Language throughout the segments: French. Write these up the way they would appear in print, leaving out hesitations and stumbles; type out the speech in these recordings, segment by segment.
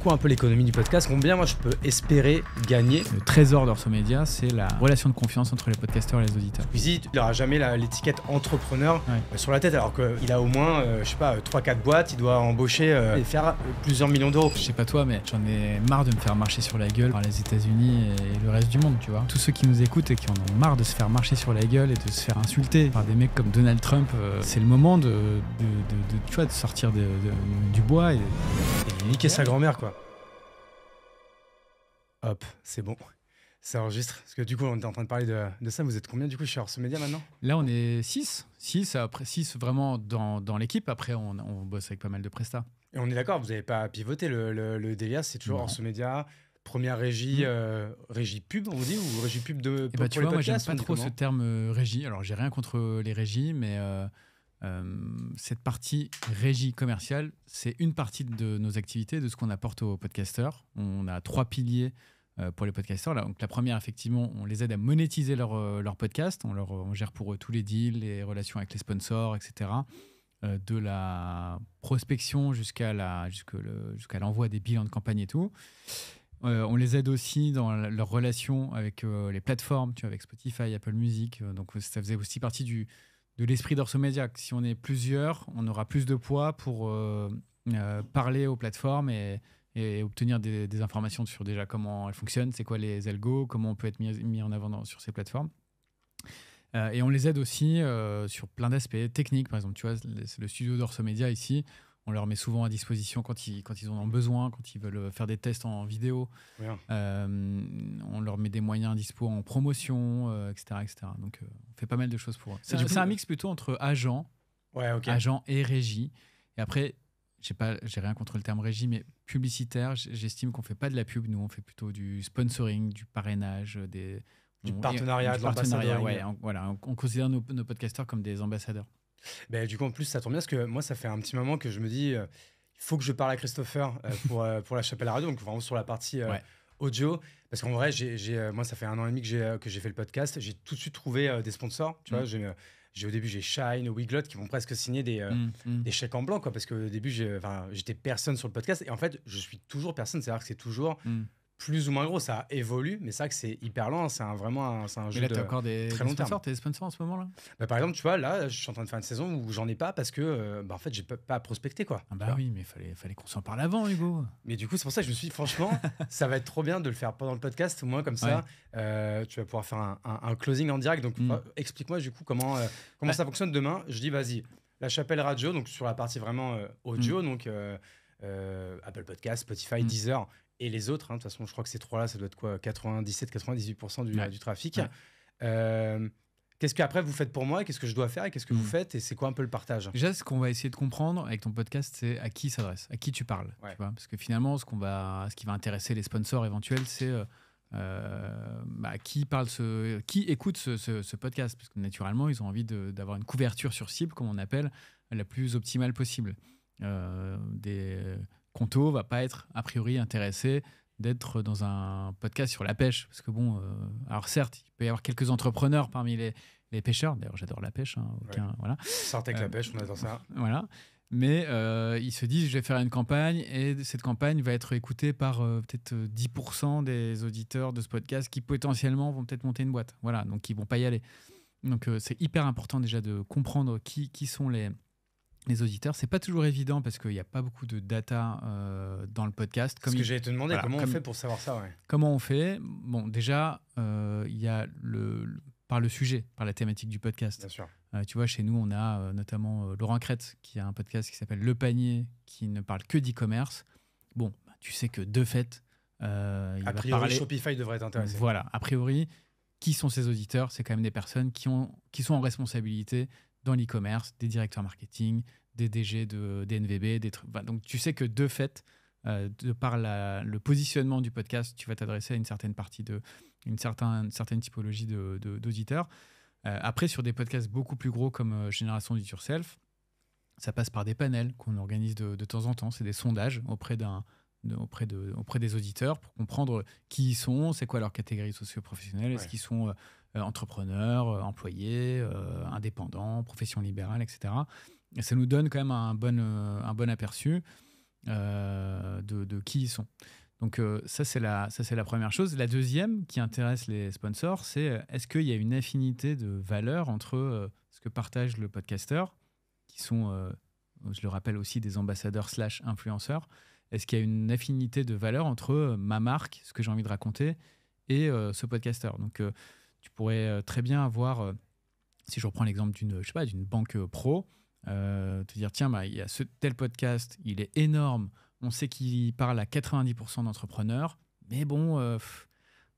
coup un peu l'économie du podcast. Combien moi je peux espérer gagner? Le trésor d'Orso Média, c'est la relation de confiance entre les podcasteurs et les auditeurs. Squeezie, il n'aura jamais l'étiquette entrepreneur sur la tête, alors qu'il a au moins, je sais pas, 3-4 boîtes, il doit embaucher et faire plusieurs millions d'euros. Je sais pas toi, mais j'en ai marre de me faire marcher sur la gueule par les États-Unis et le reste du monde, tu vois. Tous ceux qui nous écoutent et qui en ont marre de se faire marcher sur la gueule et de se faire insulter par des mecs comme Donald Trump, c'est le moment tu vois, de sortir du bois et niquer sa grand-mère, quoi. Hop, c'est bon. Ça enregistre. Parce que du coup, on est en train de parler de ça. Vous êtes combien du coup chez Orso Média maintenant? Là, on est 6. 6, après 6 vraiment dans l'équipe. Après, on bosse avec pas mal de prestats. Et on est d'accord, vous n'avez pas pivoté le délire, c'est toujours Orso Média, première régie, régie pub, on vous dit, ou régie pub de pour tu les vois, podcasts, moi, j'aime pas trop comment ce terme régie. Alors, j'ai rien contre les régies, mais cette partie régie commerciale, c'est une partie de nos activités, de ce qu'on apporte aux podcasteurs. On a 3 piliers pour les podcasteurs. Donc, la première, effectivement, on les aide à monétiser leur podcast. On gère pour eux tous les deals, les relations avec les sponsors, etc. De la prospection jusqu'à l'envoi des bilans de campagne et tout. On les aide aussi dans leur relation avec les plateformes, tu vois, avec Spotify, Apple Music. Donc, ça faisait aussi partie de l'esprit d'Orso Média. Si on est plusieurs, on aura plus de poids pour parler aux plateformes et obtenir des informations sur déjà comment elles fonctionnent, c'est quoi les algos, comment on peut être mis en avant sur ces plateformes. Et on les aide aussi sur plein d'aspects techniques. Par exemple, tu vois, c'est le studio d'Orso Média ici. On leur met souvent à disposition quand ils en ont besoin, quand ils veulent faire des tests en vidéo. On leur met des moyens dispo en promotion, etc., etc. Donc, on fait pas mal de choses pour eux. C'est un mix plutôt entre agent et régie. Et après, j'ai rien contre le terme régie, mais publicitaire, j'estime qu'on fait pas de la pub. Nous, on fait plutôt du sponsoring, du parrainage, du partenariat, de l'ambassadeur. On considère nos podcasteurs comme des ambassadeurs. Ben, du coup, en plus, ça tombe bien parce que moi, ça fait un petit moment que je me dis il faut que je parle à Christopher pour la Chapelle Radio, donc vraiment sur la partie audio. Parce qu'en vrai, moi, ça fait 1 an et demi que j'ai fait le podcast. J'ai tout de suite trouvé des sponsors. Tu vois, au début, j'ai Shine, Wiglot qui vont presque signer des chèques en blanc, quoi, parce qu'au début, j'étais personne sur le podcast. Et en fait, je suis toujours personne. C'est-à-dire que c'est toujours plus ou moins gros. Ça évolue, mais c'est vrai que c'est hyper lent. C'est vraiment un jeu de très long terme. T'as encore des sponsors? T'as des sponsors en ce moment là? Par exemple, tu vois, là, je suis en train de faire une saison où j'en ai pas parce que, en fait, j'ai pas à prospecter, quoi. Oui, mais fallait qu'on s'en parle avant, Hugo. Mais du coup, c'est pour ça que je me suis dit, franchement, ça va être trop bien de le faire pendant le podcast, au moins comme ça, tu vas pouvoir faire un closing en direct. Donc, explique-moi du coup comment ça fonctionne demain. Je dis, vas-y, la Chapelle Radio, donc sur la partie vraiment audio, donc Apple Podcast, Spotify, Deezer. Et les autres, de toute façon, je crois que ces 3-là, ça doit être quoi, 97-98% du trafic. Qu'est-ce qu'après vous faites pour moi? Qu'est-ce que je dois faire? Et qu'est-ce que vous faites? Et c'est quoi un peu le partage? Déjà, ce qu'on va essayer de comprendre avec ton podcast, c'est à qui s'adresse, à qui tu parles. Tu vois, parce que finalement, ce qui va intéresser les sponsors éventuels, c'est qui écoute ce podcast. Parce que naturellement, ils ont envie d'avoir une couverture sur cible, comme on appelle, la plus optimale possible. Conto va pas être a priori intéressé d'être dans un podcast sur la pêche, parce que alors certes, il peut y avoir quelques entrepreneurs parmi les pêcheurs. D'ailleurs, j'adore la pêche. Voilà. Sortez avec la pêche, on adore ça. Voilà. Mais ils se disent, je vais faire une campagne et cette campagne va être écoutée par peut-être 10% des auditeurs de ce podcast qui potentiellement vont peut-être monter une boîte. Voilà, donc ils vont pas y aller. Donc c'est hyper important déjà de comprendre qui sont les auditeurs. C'est pas toujours évident parce qu'il n'y a pas beaucoup de data dans le podcast. Ce que j'allais te demander, comment on fait pour savoir ça? Comment on fait? Bon, déjà, il y a par le sujet, par la thématique du podcast. Bien sûr. Tu vois, chez nous, on a notamment Laurent Crête qui a un podcast qui s'appelle Le Panier, qui ne parle que d'e-commerce. Bon, tu sais que de fait, a priori, Shopify devrait être intéressé. Voilà, a priori, qui sont ces auditeurs? C'est quand même des personnes qui sont en responsabilité dans l'e-commerce, des directeurs marketing, des DG de DNVB, donc tu sais que de fait, de par le positionnement du podcast, tu vas t'adresser à une certaine partie une certaine typologie d'auditeurs. Après, sur des podcasts beaucoup plus gros comme Génération Do It Yourself, ça passe par des panels qu'on organise de temps en temps. C'est des sondages auprès des auditeurs pour comprendre qui ils sont, c'est quoi leur catégorie socio-professionnelle, est-ce qu'ils sont entrepreneurs, employés, indépendants, profession libérale, etc. Et ça nous donne quand même un bon aperçu. de qui ils sont. Donc ça, c'est la première chose. La deuxième qui intéresse les sponsors, c'est est-ce qu'il y a une affinité de valeur entre ce que partage le podcasteur, qui sont, je le rappelle aussi, des ambassadeurs / influenceurs. Est-ce qu'il y a une affinité de valeur entre ma marque, ce que j'ai envie de raconter, et ce podcasteur. Donc tu pourrais très bien avoir, si je reprends l'exemple d'une banque pro, te dire tiens, il y a ce tel podcast, il est énorme, on sait qu'il parle à 90% d'entrepreneurs, mais bon,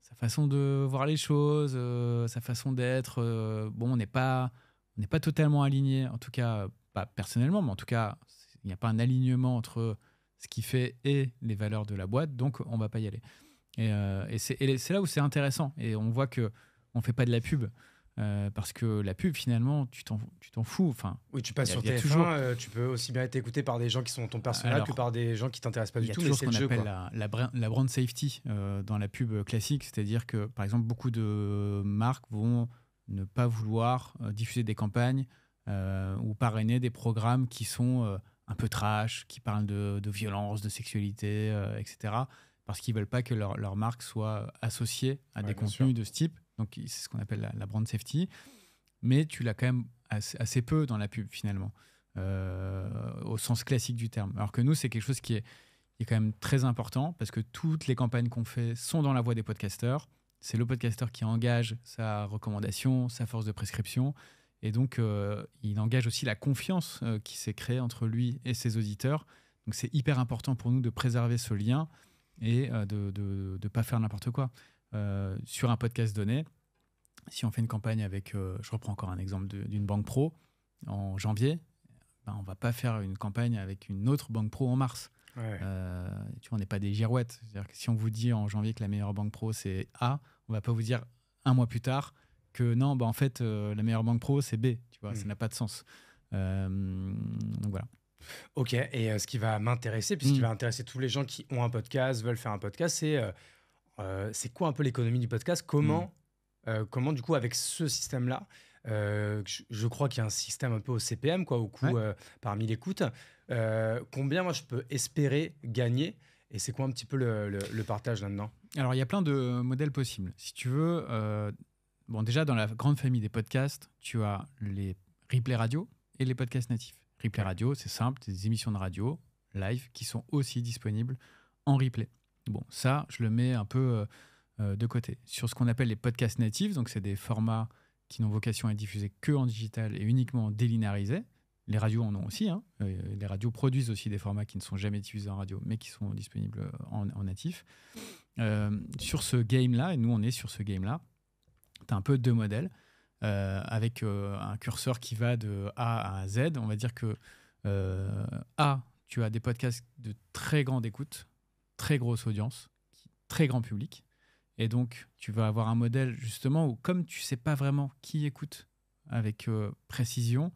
sa façon de voir les choses, sa façon d'être, bon, on n'est pas totalement aligné, en tout cas, pas personnellement, mais en tout cas, il n'y a pas un alignement entre ce qu'il fait et les valeurs de la boîte, donc on ne va pas y aller. Et c'est là où c'est intéressant. Et on voit qu'on ne fait pas de la pub. Parce que la pub, finalement, tu t'en fous. Enfin, oui, tu passes sur TF1, toujours... tu peux aussi bien être écouté par des gens qui sont ton personnage que par des gens qui ne t'intéressent pas du tout. Il y a toujours ce qu'on appelle la brand safety dans la pub classique. C'est-à-dire que, par exemple, beaucoup de marques vont ne pas vouloir diffuser des campagnes ou parrainer des programmes qui sont un peu trash, qui parlent de violence, de sexualité, etc. Parce qu'ils ne veulent pas que leur marque soit associée à des contenus de ce type. Donc, c'est ce qu'on appelle la brand safety. Mais tu l'as quand même assez peu dans la pub, finalement, au sens classique du terme. Alors que nous, c'est quelque chose qui est quand même très important parce que toutes les campagnes qu'on fait sont dans la voix des podcasteurs. C'est le podcasteur qui engage sa recommandation, sa force de prescription. Et donc, il engage aussi la confiance qui s'est créée entre lui et ses auditeurs. Donc, c'est hyper important pour nous de préserver ce lien et de ne pas faire n'importe quoi. Sur un podcast donné, si on fait une campagne avec, je reprends encore un exemple d'une banque pro, en janvier, on ne va pas faire une campagne avec une autre banque pro en mars. Ouais. Tu vois, on n'est pas des girouettes. C'est-à-dire que si on vous dit en janvier que la meilleure banque pro, c'est A, on ne va pas vous dire un mois plus tard que non, en fait, la meilleure banque pro, c'est B. Tu vois, ça n'a pas de sens. Donc voilà. Ok, et ce qui va m'intéresser, puisqu'il va intéresser tous les gens qui ont un podcast, veulent faire un podcast, c'est quoi un peu l'économie du podcast ? Comment, du coup, avec ce système-là, je crois qu'il y a un système un peu au CPM, quoi, au coût par 1000 écoutes. Combien, moi, je peux espérer gagner ? Et c'est quoi un petit peu le partage là-dedans ? Alors, il y a plein de modèles possibles. Si tu veux, déjà, dans la grande famille des podcasts, tu as les replays radio et les podcasts natifs. Replay radio, c'est simple, c'est des émissions de radio live qui sont aussi disponibles en replay. Bon, ça, je le mets un peu de côté. Sur ce qu'on appelle les podcasts natifs, donc c'est des formats qui n'ont vocation à être diffusés que en digital et uniquement délinéarisés. Les radios en ont aussi. Les radios produisent aussi des formats qui ne sont jamais diffusés en radio, mais qui sont disponibles en natif. Sur ce game-là, et nous on est sur ce game-là, tu as un peu deux modèles. Avec un curseur qui va de A à Z. On va dire que A, tu as des podcasts de très grande écoute, très grosse audience, très grand public. Et donc, tu vas avoir un modèle justement où, comme tu ne sais pas vraiment qui écoute avec précision,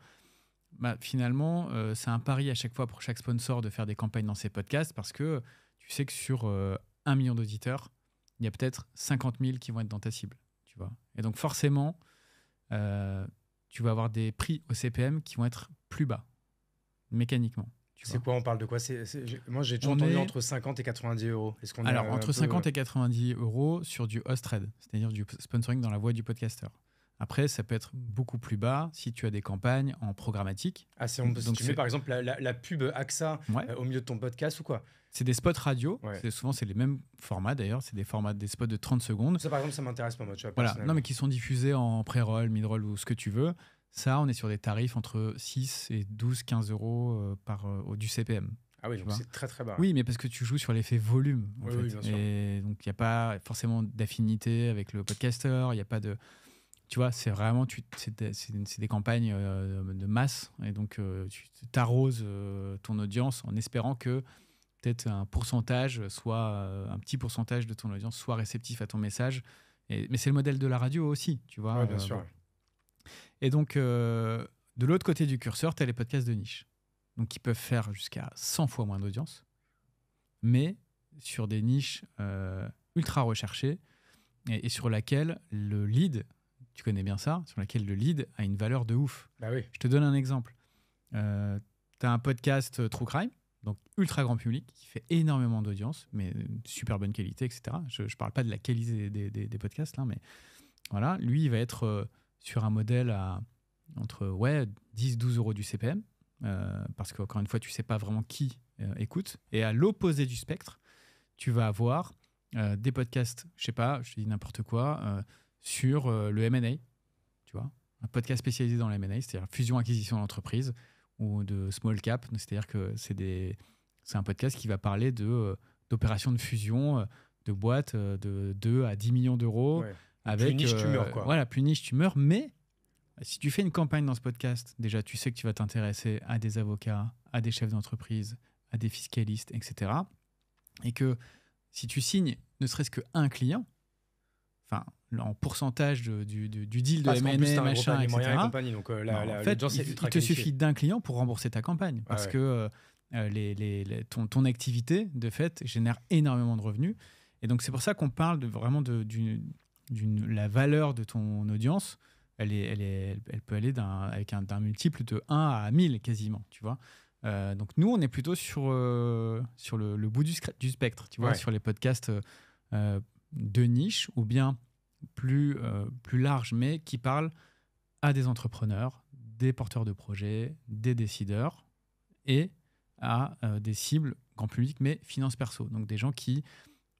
finalement, c'est un pari à chaque fois pour chaque sponsor de faire des campagnes dans ces podcasts parce que tu sais que sur 1 million d'auditeurs, il y a peut-être 50 000 qui vont être dans ta cible. Tu vois. Et donc, forcément, tu vas avoir des prix au CPM qui vont être plus bas, mécaniquement. C'est quoi, on parle de quoi ? Moi, j'ai toujours entendu entre 50 et 90 euros. Alors, entre 50 et 90 euros sur du host-read, c'est-à-dire du sponsoring dans la voix du podcasteur. Après, ça peut être beaucoup plus bas si tu as des campagnes en programmatique. Ah, si tu mets par exemple la pub AXA au milieu de ton podcast ou quoi ? C'est des spots radio. Souvent, c'est les mêmes formats d'ailleurs. C'est des spots de 30 secondes. Ça, par exemple, ça m'intéresse pas, moi. Tu vois, voilà. Non, mais qui sont diffusés en pré-roll, mid-roll ou ce que tu veux. Ça, on est sur des tarifs entre 6 et 12, 15 euros du CPM. Ah oui, donc c'est très très bas. Oui, mais parce que tu joues sur l'effet volume. En fait. Oui, bien sûr. Et donc, il n'y a pas forcément d'affinité avec le podcaster. Il n'y a pas de... Tu vois, c'est vraiment... C'est des campagnes de masse. Et donc, tu t'arroses ton audience en espérant que peut-être un pourcentage, un petit pourcentage de ton audience soit réceptif à ton message. Mais c'est le modèle de la radio aussi, tu vois. Oui, bien sûr. Et donc, de l'autre côté du curseur, tu as les podcasts de niche. Donc, qui peuvent faire jusqu'à 100 fois moins d'audience, mais sur des niches ultra recherchées et sur laquelle le lead, tu connais bien ça, sur laquelle le lead a une valeur de ouf. Bah oui. Je te donne un exemple. Tu as un podcast True Crime donc ultra grand public, qui fait énormément d'audience, mais super bonne qualité, etc. Je ne parle pas de la qualité des podcasts, là, mais voilà, lui, il va être sur un modèle à entre 10-12 euros du CPM, parce qu'encore une fois, tu ne sais pas vraiment qui écoute. Et à l'opposé du spectre, tu vas avoir des podcasts, je ne sais pas, je te dis n'importe quoi, sur le M&A, tu vois, un podcast spécialisé dans le M&A, c'est-à-dire fusion-acquisition d'entreprise ou de small cap, c'est-à-dire que c'est un podcast qui va parler d'opérations de fusion de boîtes de 2 à 10 millions d'euros. Ouais. Avec, plus niche, tu meurs, quoi. Voilà, plus niche, tu meurs. Mais si tu fais une campagne dans ce podcast, déjà, tu sais que tu vas t'intéresser à des avocats, à des chefs d'entreprise, à des fiscalistes, etc. Et que si tu signes ne serait-ce qu'un client, enfin, en pourcentage du deal de M&A, machin, etc. Compagnie, donc, en fait, il te suffit d'un client pour rembourser ta campagne. Parce que ton activité, de fait, génère énormément de revenus. Et donc, c'est pour ça qu'on parle vraiment la valeur de ton audience. Elle peut aller d'un multiple de 1 à 1000 quasiment, tu vois. Donc, nous, on est plutôt sur le bout du spectre, tu vois, sur les podcasts de niche ou bien plus large, mais qui parlent à des entrepreneurs, des porteurs de projets, des décideurs et à des cibles grand public, mais finance perso. Donc des gens qui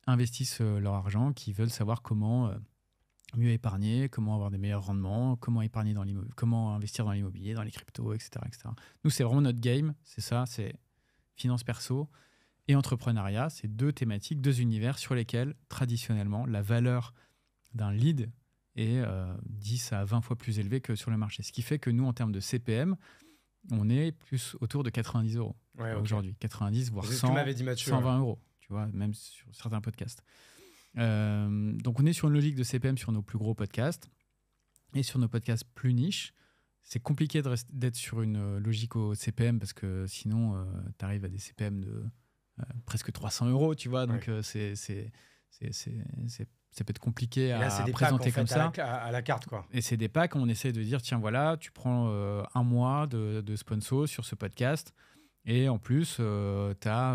investissent leur argent, qui veulent savoir comment mieux épargner, comment avoir des meilleurs rendements, comment épargner comment investir dans l'immobilier, dans les cryptos, etc., etc. Nous, c'est vraiment notre game, c'est ça, c'est finance perso et entrepreneuriat. C'est deux thématiques, deux univers sur lesquels, traditionnellement, la valeur d'un lead est 10 à 20 fois plus élevée que sur le marché. Ce qui fait que nous, en termes de CPM, on est plus autour de 90 euros aujourd'hui. 90, voire 100, 120 euros, tu vois, même sur certains podcasts. Donc, on est sur une logique de CPM sur nos plus gros podcasts. Et sur nos podcasts plus niches, c'est compliqué d'être sur une logique au CPM parce que sinon, tu arrives à des CPM de presque 300 euros, tu vois. Donc, ça peut être compliqué à présenter comme ça. À la carte, quoi. Et c'est des packs où on essaie de dire, tiens, voilà, tu prends un mois de sponsor sur ce podcast. Et en plus, tu as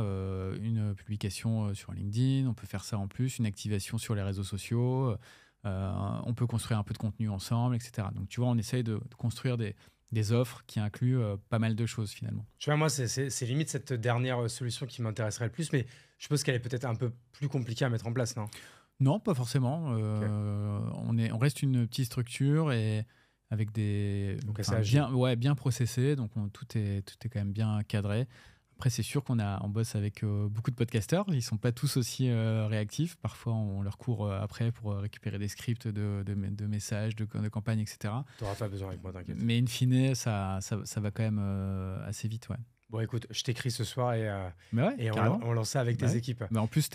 une publication sur LinkedIn. On peut faire ça en plus, une activation sur les réseaux sociaux. On peut construire un peu de contenu ensemble, etc. Donc, tu vois, on essaye de construire des offres qui incluent pas mal de choses, finalement. Tu vois, moi, c'est limite cette dernière solution qui m'intéresserait le plus, mais je suppose qu'elle est peut-être un peu plus compliquée à mettre en place, non ? Non, pas forcément. On reste une petite structure et avec donc bien processé, donc tout est quand même bien cadré. Après, c'est sûr qu'on bosse avec beaucoup de podcasteurs. Ils ne sont pas tous aussi réactifs. Parfois, on leur court après pour récupérer des scripts de messages, de campagnes, etc. Tu n'auras pas besoin avec moi, t'inquiète. Mais in fine, ça va quand même assez vite, ouais. Bon, écoute, je t'écris ce soir et on lance ça avec tes équipes. Mais en plus,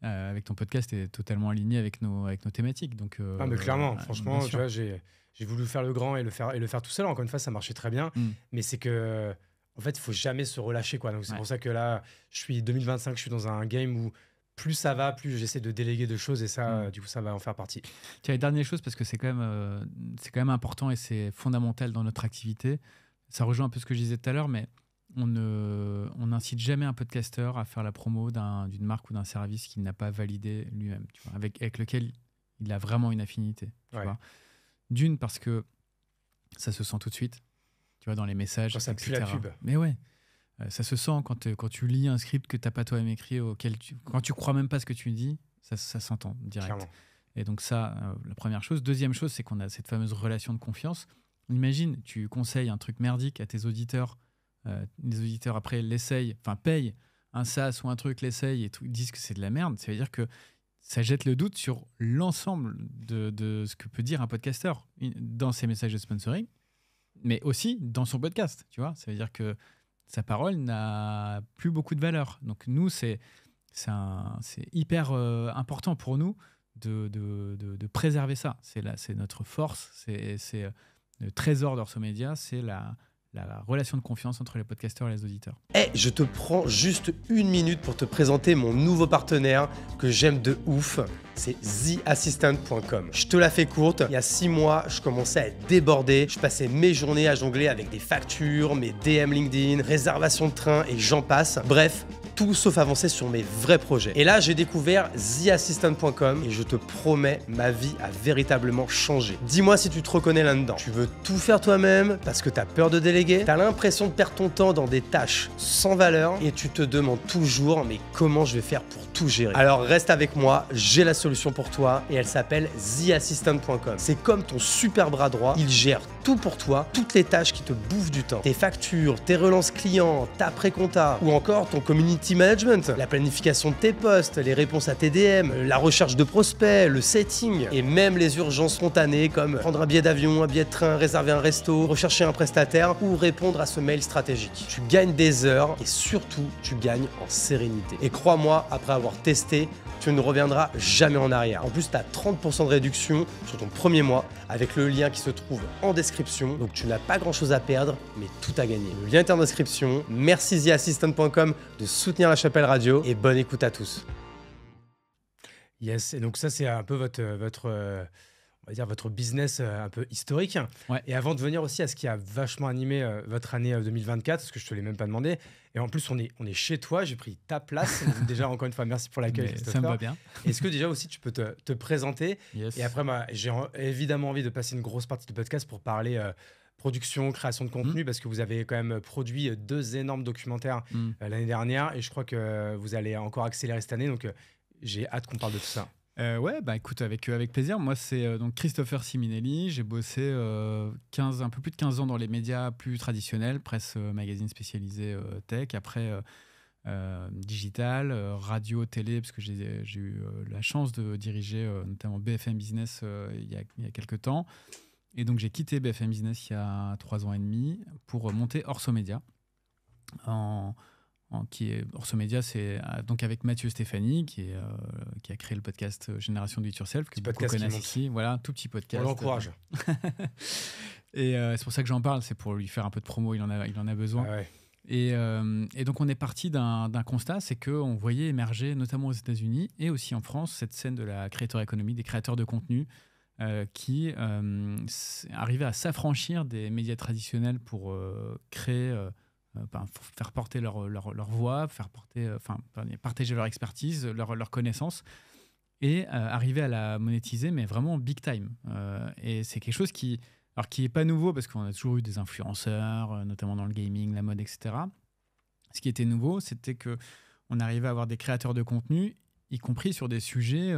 avec ton podcast, tu es totalement aligné avec nos thématiques. Donc, mais clairement, franchement, tu vois, j'ai voulu faire le grand et le faire tout seul. Encore une fois, ça marchait très bien. Mais c'est que, en fait, il ne faut jamais se relâcher, quoi. Donc, c'est pour ça que là, 2025, je suis dans un game où plus ça va, plus j'essaie de déléguer de choses. Et ça, du coup, ça va en faire partie. Tiens, les dernières choses, parce que c'est quand même important et c'est fondamental dans notre activité. Ça rejoint un peu ce que je disais tout à l'heure, mais on n'incite jamais un podcasteur à faire la promo d'une marque ou d'un service qu'il n'a pas validé lui-même, tu vois, avec lequel il a vraiment une affinité. Tu vois. D'une, parce que ça se sent tout de suite, tu vois, dans les messages, quand ça etc. pue la pub. Mais ouais, ça se sent quand tu lis un script que tu n'as pas toi-même écrit, quand tu crois même pas ce que tu dis, ça s'entend direct. Clairement. Et donc ça, la première chose. Deuxième chose, c'est qu'on a cette fameuse relation de confiance. Imagine, tu conseilles un truc merdique à tes auditeurs. Les auditeurs après payent un SaaS ou un truc, l'essayent et disent que c'est de la merde. Ça veut dire que ça jette le doute sur l'ensemble de ce que peut dire un podcasteur dans ses messages de sponsoring, mais aussi dans son podcast. Tu vois, ça veut dire que sa parole n'a plus beaucoup de valeur. Donc nous, c'est hyper important pour nous de préserver ça. C'est notre force, c'est le trésor d'Orso Media, c'est la la relation de confiance entre les podcasteurs et les auditeurs. Je te prends juste 1 minute pour te présenter mon nouveau partenaire que j'aime de ouf. C'est TheAssistant.com. Je te la fais courte. Il y a 6 mois, je commençais à être débordé. Je passais mes journées à jongler avec des factures, mes DM LinkedIn, réservations de train et j'en passe. Bref, tout sauf avancer sur mes vrais projets. Et là, j'ai découvert TheAssistant.com et je te promets, ma vie a véritablement changé. Dis-moi si tu te reconnais là-dedans. Tu veux tout faire toi-même parce que tu as peur de déléguer, tu as l'impression de perdre ton temps dans des tâches sans valeur et tu te demandes toujours mais comment je vais faire pour tout gérer. Alors reste avec moi, j'ai la solution pour toi et elle s'appelle TheAssistant.com. C'est comme ton super bras droit, il gère tout pour toi, toutes les tâches qui te bouffent du temps. Tes factures, tes relances clients, ta pré-compta ou encore ton community management, la planification de tes posts, les réponses à tes DM, la recherche de prospects, le setting et même les urgences spontanées comme prendre un billet d'avion, un billet de train, réserver un resto, rechercher un prestataire ou répondre à ce mail stratégique. Tu gagnes des heures et surtout tu gagnes en sérénité. Et crois-moi, après avoir testé, tu ne reviendras jamais en arrière. En plus, tu as 30% de réduction sur ton premier mois avec le lien qui se trouve en description. Donc tu n'as pas grand-chose à perdre, mais tout à gagner. Le lien est en description. Merci TheAssistant.com de soutenir la Chapelle Radio et bonne écoute à tous. Yes, et donc ça, c'est un peu on va dire votre business un peu historique. Ouais. Et avant de venir aussi à ce qui a vachement animé votre année 2024, parce que je te l'ai même pas demandé, et en plus on est chez toi, j'ai pris ta place. Donc déjà, encore une fois, merci pour l'accueil, Christopher. Ça me va bien. Est-ce que déjà aussi tu peux te présenter? Yes. Et après, j'ai évidemment envie de passer une grosse partie du podcast pour parler production, création de contenu, parce que vous avez quand même produit 2 énormes documentaires l'année dernière, et je crois que vous allez encore accélérer cette année, donc j'ai hâte qu'on parle de tout ça. Ouais, bah écoute, avec plaisir. Moi, c'est donc Christopher Siminelli. J'ai bossé un peu plus de 15 ans dans les médias plus traditionnels, presse, magazine spécialisé tech. Après, digital, radio, télé, parce que j'ai eu la chance de diriger notamment BFM Business il y a quelques temps. Et donc, j'ai quitté BFM Business il y a 3 ans et demi pour monter Orso Média. Orso Média, c'est donc avec Mathieu Stéphanie qui a créé le podcast Génération Do It Yourself, que beaucoup connaissent ici. Voilà, tout petit podcast. On l'encourage. Et c'est pour ça que j'en parle, c'est pour lui faire un peu de promo, il en a besoin. Ah ouais. Et donc on est parti d'un constat, c'est qu'on voyait émerger, notamment aux États-Unis et aussi en France, cette scène de la creator economy, des créateurs de contenu qui arrivaient à s'affranchir des médias traditionnels pour créer... faire porter leur voix, partager leur expertise, leur connaissance et arriver à la monétiser, mais vraiment big time. Et c'est quelque chose qui n'est pas nouveau parce qu'on a toujours eu des influenceurs, notamment dans le gaming, la mode, etc. Ce qui était nouveau, c'était qu'on arrivait à avoir des créateurs de contenu, y compris sur des sujets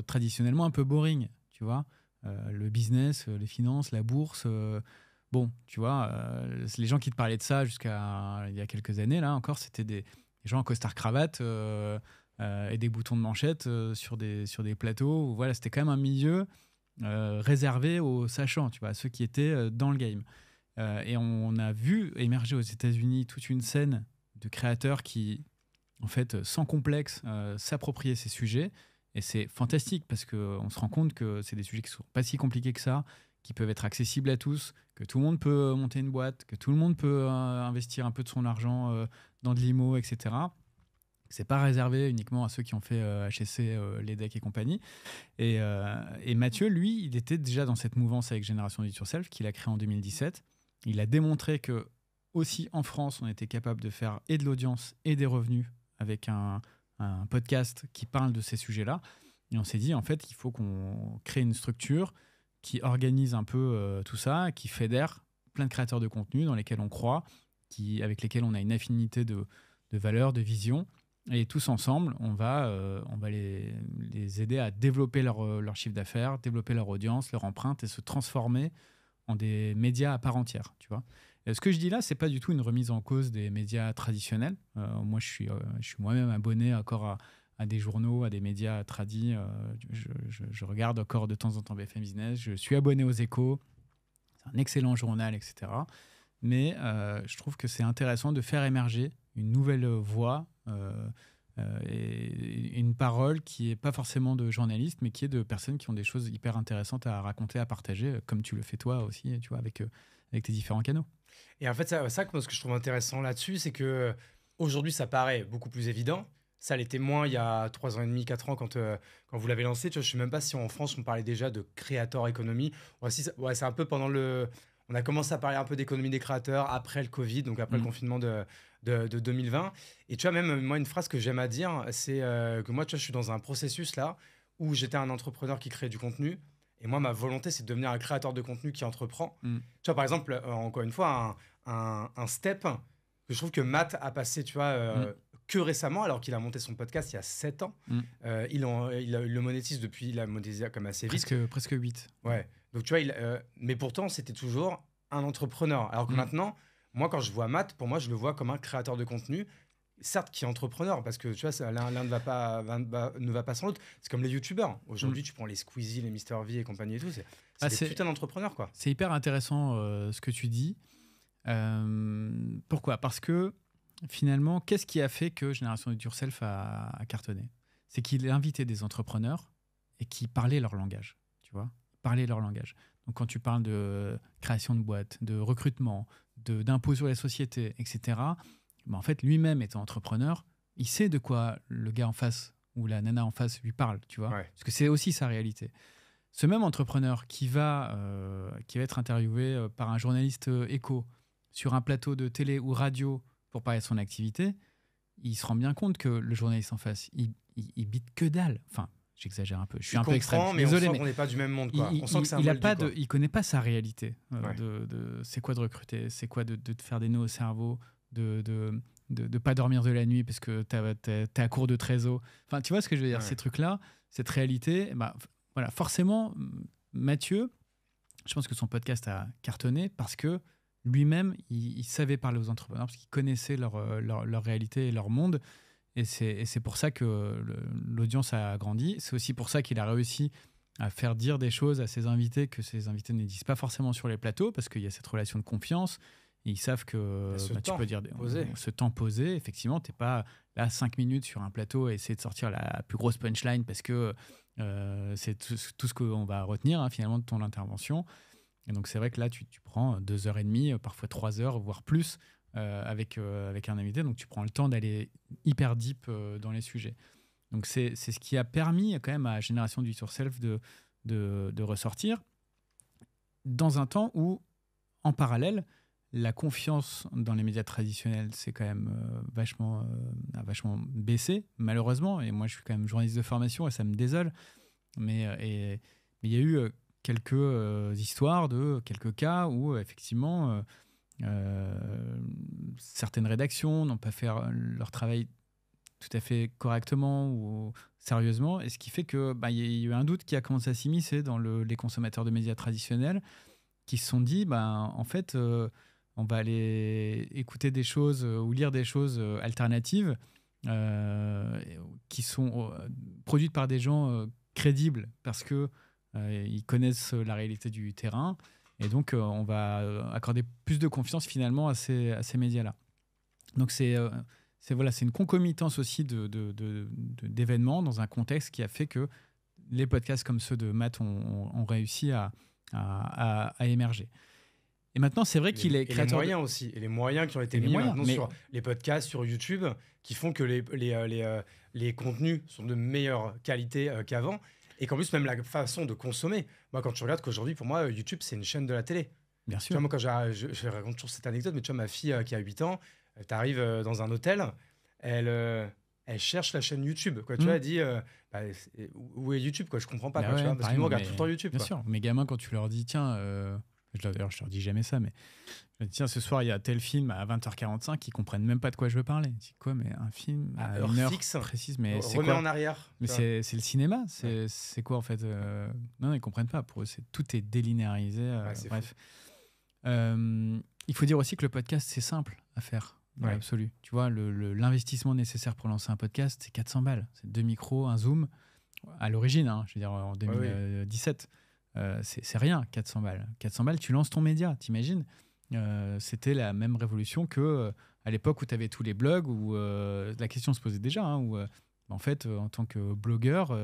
traditionnellement un peu boring, tu vois, le business, les finances, la bourse... Bon, tu vois, les gens qui te parlaient de ça jusqu'à il y a quelques années, là encore, c'était des gens en costard-cravate et des boutons de manchette sur des plateaux. Où, voilà, c'était quand même un milieu réservé aux sachants, tu vois, à ceux qui étaient dans le game. Et on a vu émerger aux États-Unis toute une scène de créateurs qui, en fait, sans complexe, s'appropriaient ces sujets. Et c'est fantastique parce qu'on se rend compte que c'est des sujets qui ne sont pas si compliqués que ça, qui peuvent être accessibles à tous, que tout le monde peut monter une boîte, que tout le monde peut investir un peu de son argent dans de l'IMO, etc. C'est pas réservé uniquement à ceux qui ont fait HSC, l'EDEC et compagnie. Et Mathieu, lui, il était déjà dans cette mouvance avec Génération Do It Yourself, qu'il a créé en 2017. Il a démontré que aussi en France, on était capable de faire et de l'audience et des revenus avec un podcast qui parle de ces sujets-là. Et on s'est dit, en fait, il faut qu'on crée une structure qui organise un peu tout ça, qui fédère plein de créateurs de contenu dans lesquels on croit, avec lesquels on a une affinité de valeurs, de vision. Et tous ensemble, on va les aider à développer leur chiffre d'affaires, développer leur audience, leur empreinte et se transformer en des médias à part entière. Tu vois. Et ce que je dis là, ce n'est pas du tout une remise en cause des médias traditionnels. Moi, je suis moi-même abonné encore à des journaux, à des médias tradis. Je regarde encore de temps en temps BFM Business. Je suis abonné aux Échos. C'est un excellent journal, etc. Mais je trouve que c'est intéressant de faire émerger une nouvelle voix et une parole qui n'est pas forcément de journalistes, mais qui est de personnes qui ont des choses hyper intéressantes à raconter, à partager, comme tu le fais toi aussi, tu vois, avec tes différents canaux. Et en fait, ça moi, ce que je trouve intéressant là-dessus, c'est que aujourd'hui, ça paraît beaucoup plus évident. Ça l'était moins il y a 3 ans et demi, 4 ans, quand vous l'avez lancé. Tu vois, je ne sais même pas si en France, on parlait déjà de créateur économie. Ouais, c'est un peu pendant le... On a commencé à parler un peu d'économie des créateurs après le Covid, donc après le confinement de 2020. Et tu vois, même moi, une phrase que j'aime à dire, c'est que moi, tu vois, je suis dans un processus là où j'étais un entrepreneur qui crée du contenu. Et moi, ma volonté, c'est de devenir un créateur de contenu qui entreprend. Tu vois, par exemple, encore une fois, un step que je trouve que Matt a passé, tu vois, que récemment, alors qu'il a monté son podcast il y a 7 ans. Il le monétise depuis, il a monétisé comme assez vite. Presque 8. Ouais. Donc, tu vois, mais pourtant, c'était toujours un entrepreneur. Alors que maintenant, moi, quand je vois Matt, pour moi, je le vois comme un créateur de contenu, certes, qui est entrepreneur, parce que tu vois, l'un ne va pas sans l'autre. C'est comme les youtubeurs. Aujourd'hui, tu prends les Squeezie, les Mr V et compagnie et tout. C'est des putains d'entrepreneurs, quoi. C'est hyper intéressant ce que tu dis. Pourquoi ? Parce que finalement, qu'est-ce qui a fait que Génération Do It Yourself a cartonné ? C'est qu'il a invité des entrepreneurs et qui parlaient leur langage, tu vois ? Parler leur langage. Donc, quand tu parles de création de boîtes, de recrutement, d'impôts sur les sociétés, etc., en fait, lui-même étant entrepreneur, il sait de quoi le gars en face ou la nana en face lui parle, tu vois, parce que c'est aussi sa réalité. Ce même entrepreneur qui va être interviewé par un journaliste éco sur un plateau de télé ou radio pour parler de son activité, il se rend bien compte que le journaliste en face, il bite que dalle. Enfin, j'exagère un peu. Je suis un peu extrême. Désolé, mais on n'est pas du même monde, quoi. On sent que c'est un il connaît pas sa réalité. C'est quoi de recruter, c'est quoi de te faire des nœuds au cerveau, de pas dormir de la nuit parce que t'es à court de trésor. Enfin, tu vois ce que je veux dire, ces trucs-là, cette réalité, voilà, forcément, Mathieu, je pense que son podcast a cartonné parce que lui-même, il savait parler aux entrepreneurs parce qu'il connaissait leur réalité et leur monde. Et c'est pour ça que l'audience a grandi. C'est aussi pour ça qu'il a réussi à faire dire des choses à ses invités que ses invités ne disent pas forcément sur les plateaux parce qu'il y a cette relation de confiance. Et ils savent que tu peux dire ce temps posé, effectivement, tu n'es pas là 5 minutes sur un plateau et essayer de sortir la plus grosse punchline parce que c'est tout ce qu'on va retenir finalement de ton intervention. Et donc, c'est vrai que là, tu prends 2h30, parfois 3 heures, voire plus, avec un invité. Donc, tu prends le temps d'aller hyper deep dans les sujets. Donc, c'est ce qui a permis quand même à Génération Do It Yourself de ressortir dans un temps où, en parallèle, la confiance dans les médias traditionnels, c'est quand même a vachement baissé, malheureusement. Et moi, je suis quand même journaliste de formation et ça me désole. Mais il y a eu quelques histoires de quelques cas où, effectivement, certaines rédactions n'ont pas fait leur travail tout à fait correctement ou sérieusement. Et ce qui fait qu'il y a eu un doute qui a commencé à s'immiscer dans les consommateurs de médias traditionnels qui se sont dit, en fait... on va aller écouter des choses ou lire des choses alternatives qui sont produites par des gens crédibles parce qu'ils connaissent la réalité du terrain. Et donc, on va accorder plus de confiance finalement à ces médias-là. Donc, c'est une concomitance aussi d'événements dans un contexte qui a fait que les podcasts comme ceux de Matt ont réussi à émerger. Et maintenant, c'est vrai qu'il est créateur. Et les moyens aussi. Et les moyens qui ont été mis maintenant sur les podcasts, sur YouTube, qui font que les contenus sont de meilleure qualité qu'avant. Et qu'en plus, même la façon de consommer. Moi, quand tu regardes qu'aujourd'hui, pour moi, YouTube, c'est une chaîne de la télé. Bien sûr. Tu vois, moi, quand je raconte toujours cette anecdote, mais tu vois, ma fille qui a 8 ans, tu arrives dans un hôtel, elle cherche la chaîne YouTube. Quoi. Tu vois, elle dit où est YouTube quoi, je comprends pas. Quoi, tu vois, parce que nous, on regarde tout le temps YouTube. Bien sûr. Mes gamins, quand tu leur dis, tiens. D'ailleurs, je leur dis jamais ça, mais je dis, tiens, ce soir, il y a tel film à 20h45, ils comprennent même pas de quoi je veux parler. Je dis quoi, mais un film à une heure fixe, précise, mais c'est remets quoi en arrière. Mais c'est le cinéma, c'est quoi en fait Non, ils comprennent pas. Pour eux, tout est délinéarisé. Bref, il faut dire aussi que le podcast, c'est simple à faire dans l'absolu. Tu vois, l'investissement nécessaire pour lancer un podcast, c'est 400 balles. C'est 2 micros, un Zoom. À l'origine, je veux dire en 2017. C'est rien, 400 balles. 400 balles, tu lances ton média, t'imagines c'était la même révolution qu'à l'époque où tu avais tous les blogs, où la question se posait déjà, où En fait, en tant que blogueur,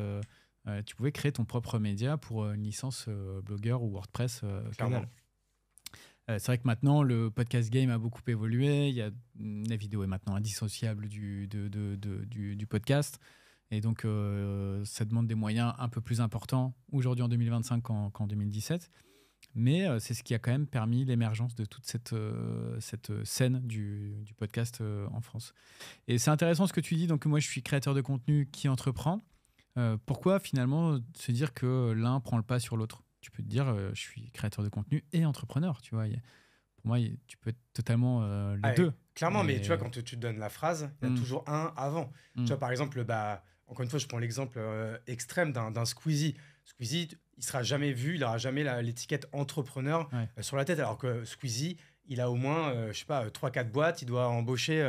tu pouvais créer ton propre média pour une licence blogueur ou WordPress. Clairement. C'est vrai que maintenant, le podcast game a beaucoup évolué. La vidéo est maintenant indissociable du podcast. Et donc, ça demande des moyens un peu plus importants aujourd'hui en 2025 qu'en 2017. Mais c'est ce qui a quand même permis l'émergence de toute cette scène du podcast en France. Et c'est intéressant ce que tu dis. Donc, moi, je suis créateur de contenu qui entreprend. Pourquoi finalement se dire que l'un prend le pas sur l'autre? Tu peux te dire, je suis créateur de contenu et entrepreneur. Tu vois, pour moi, tu peux être totalement les deux. Clairement, mais tu vois, quand tu te donnes la phrase, il y a toujours un avant. Tu vois, par exemple, encore une fois, je prends l'exemple extrême d'un Squeezie. Squeezie, il sera jamais vu, il n'aura jamais l'étiquette entrepreneur sur la tête, alors que Squeezie, il a au moins, je sais pas, 3-4 boîtes, il doit embaucher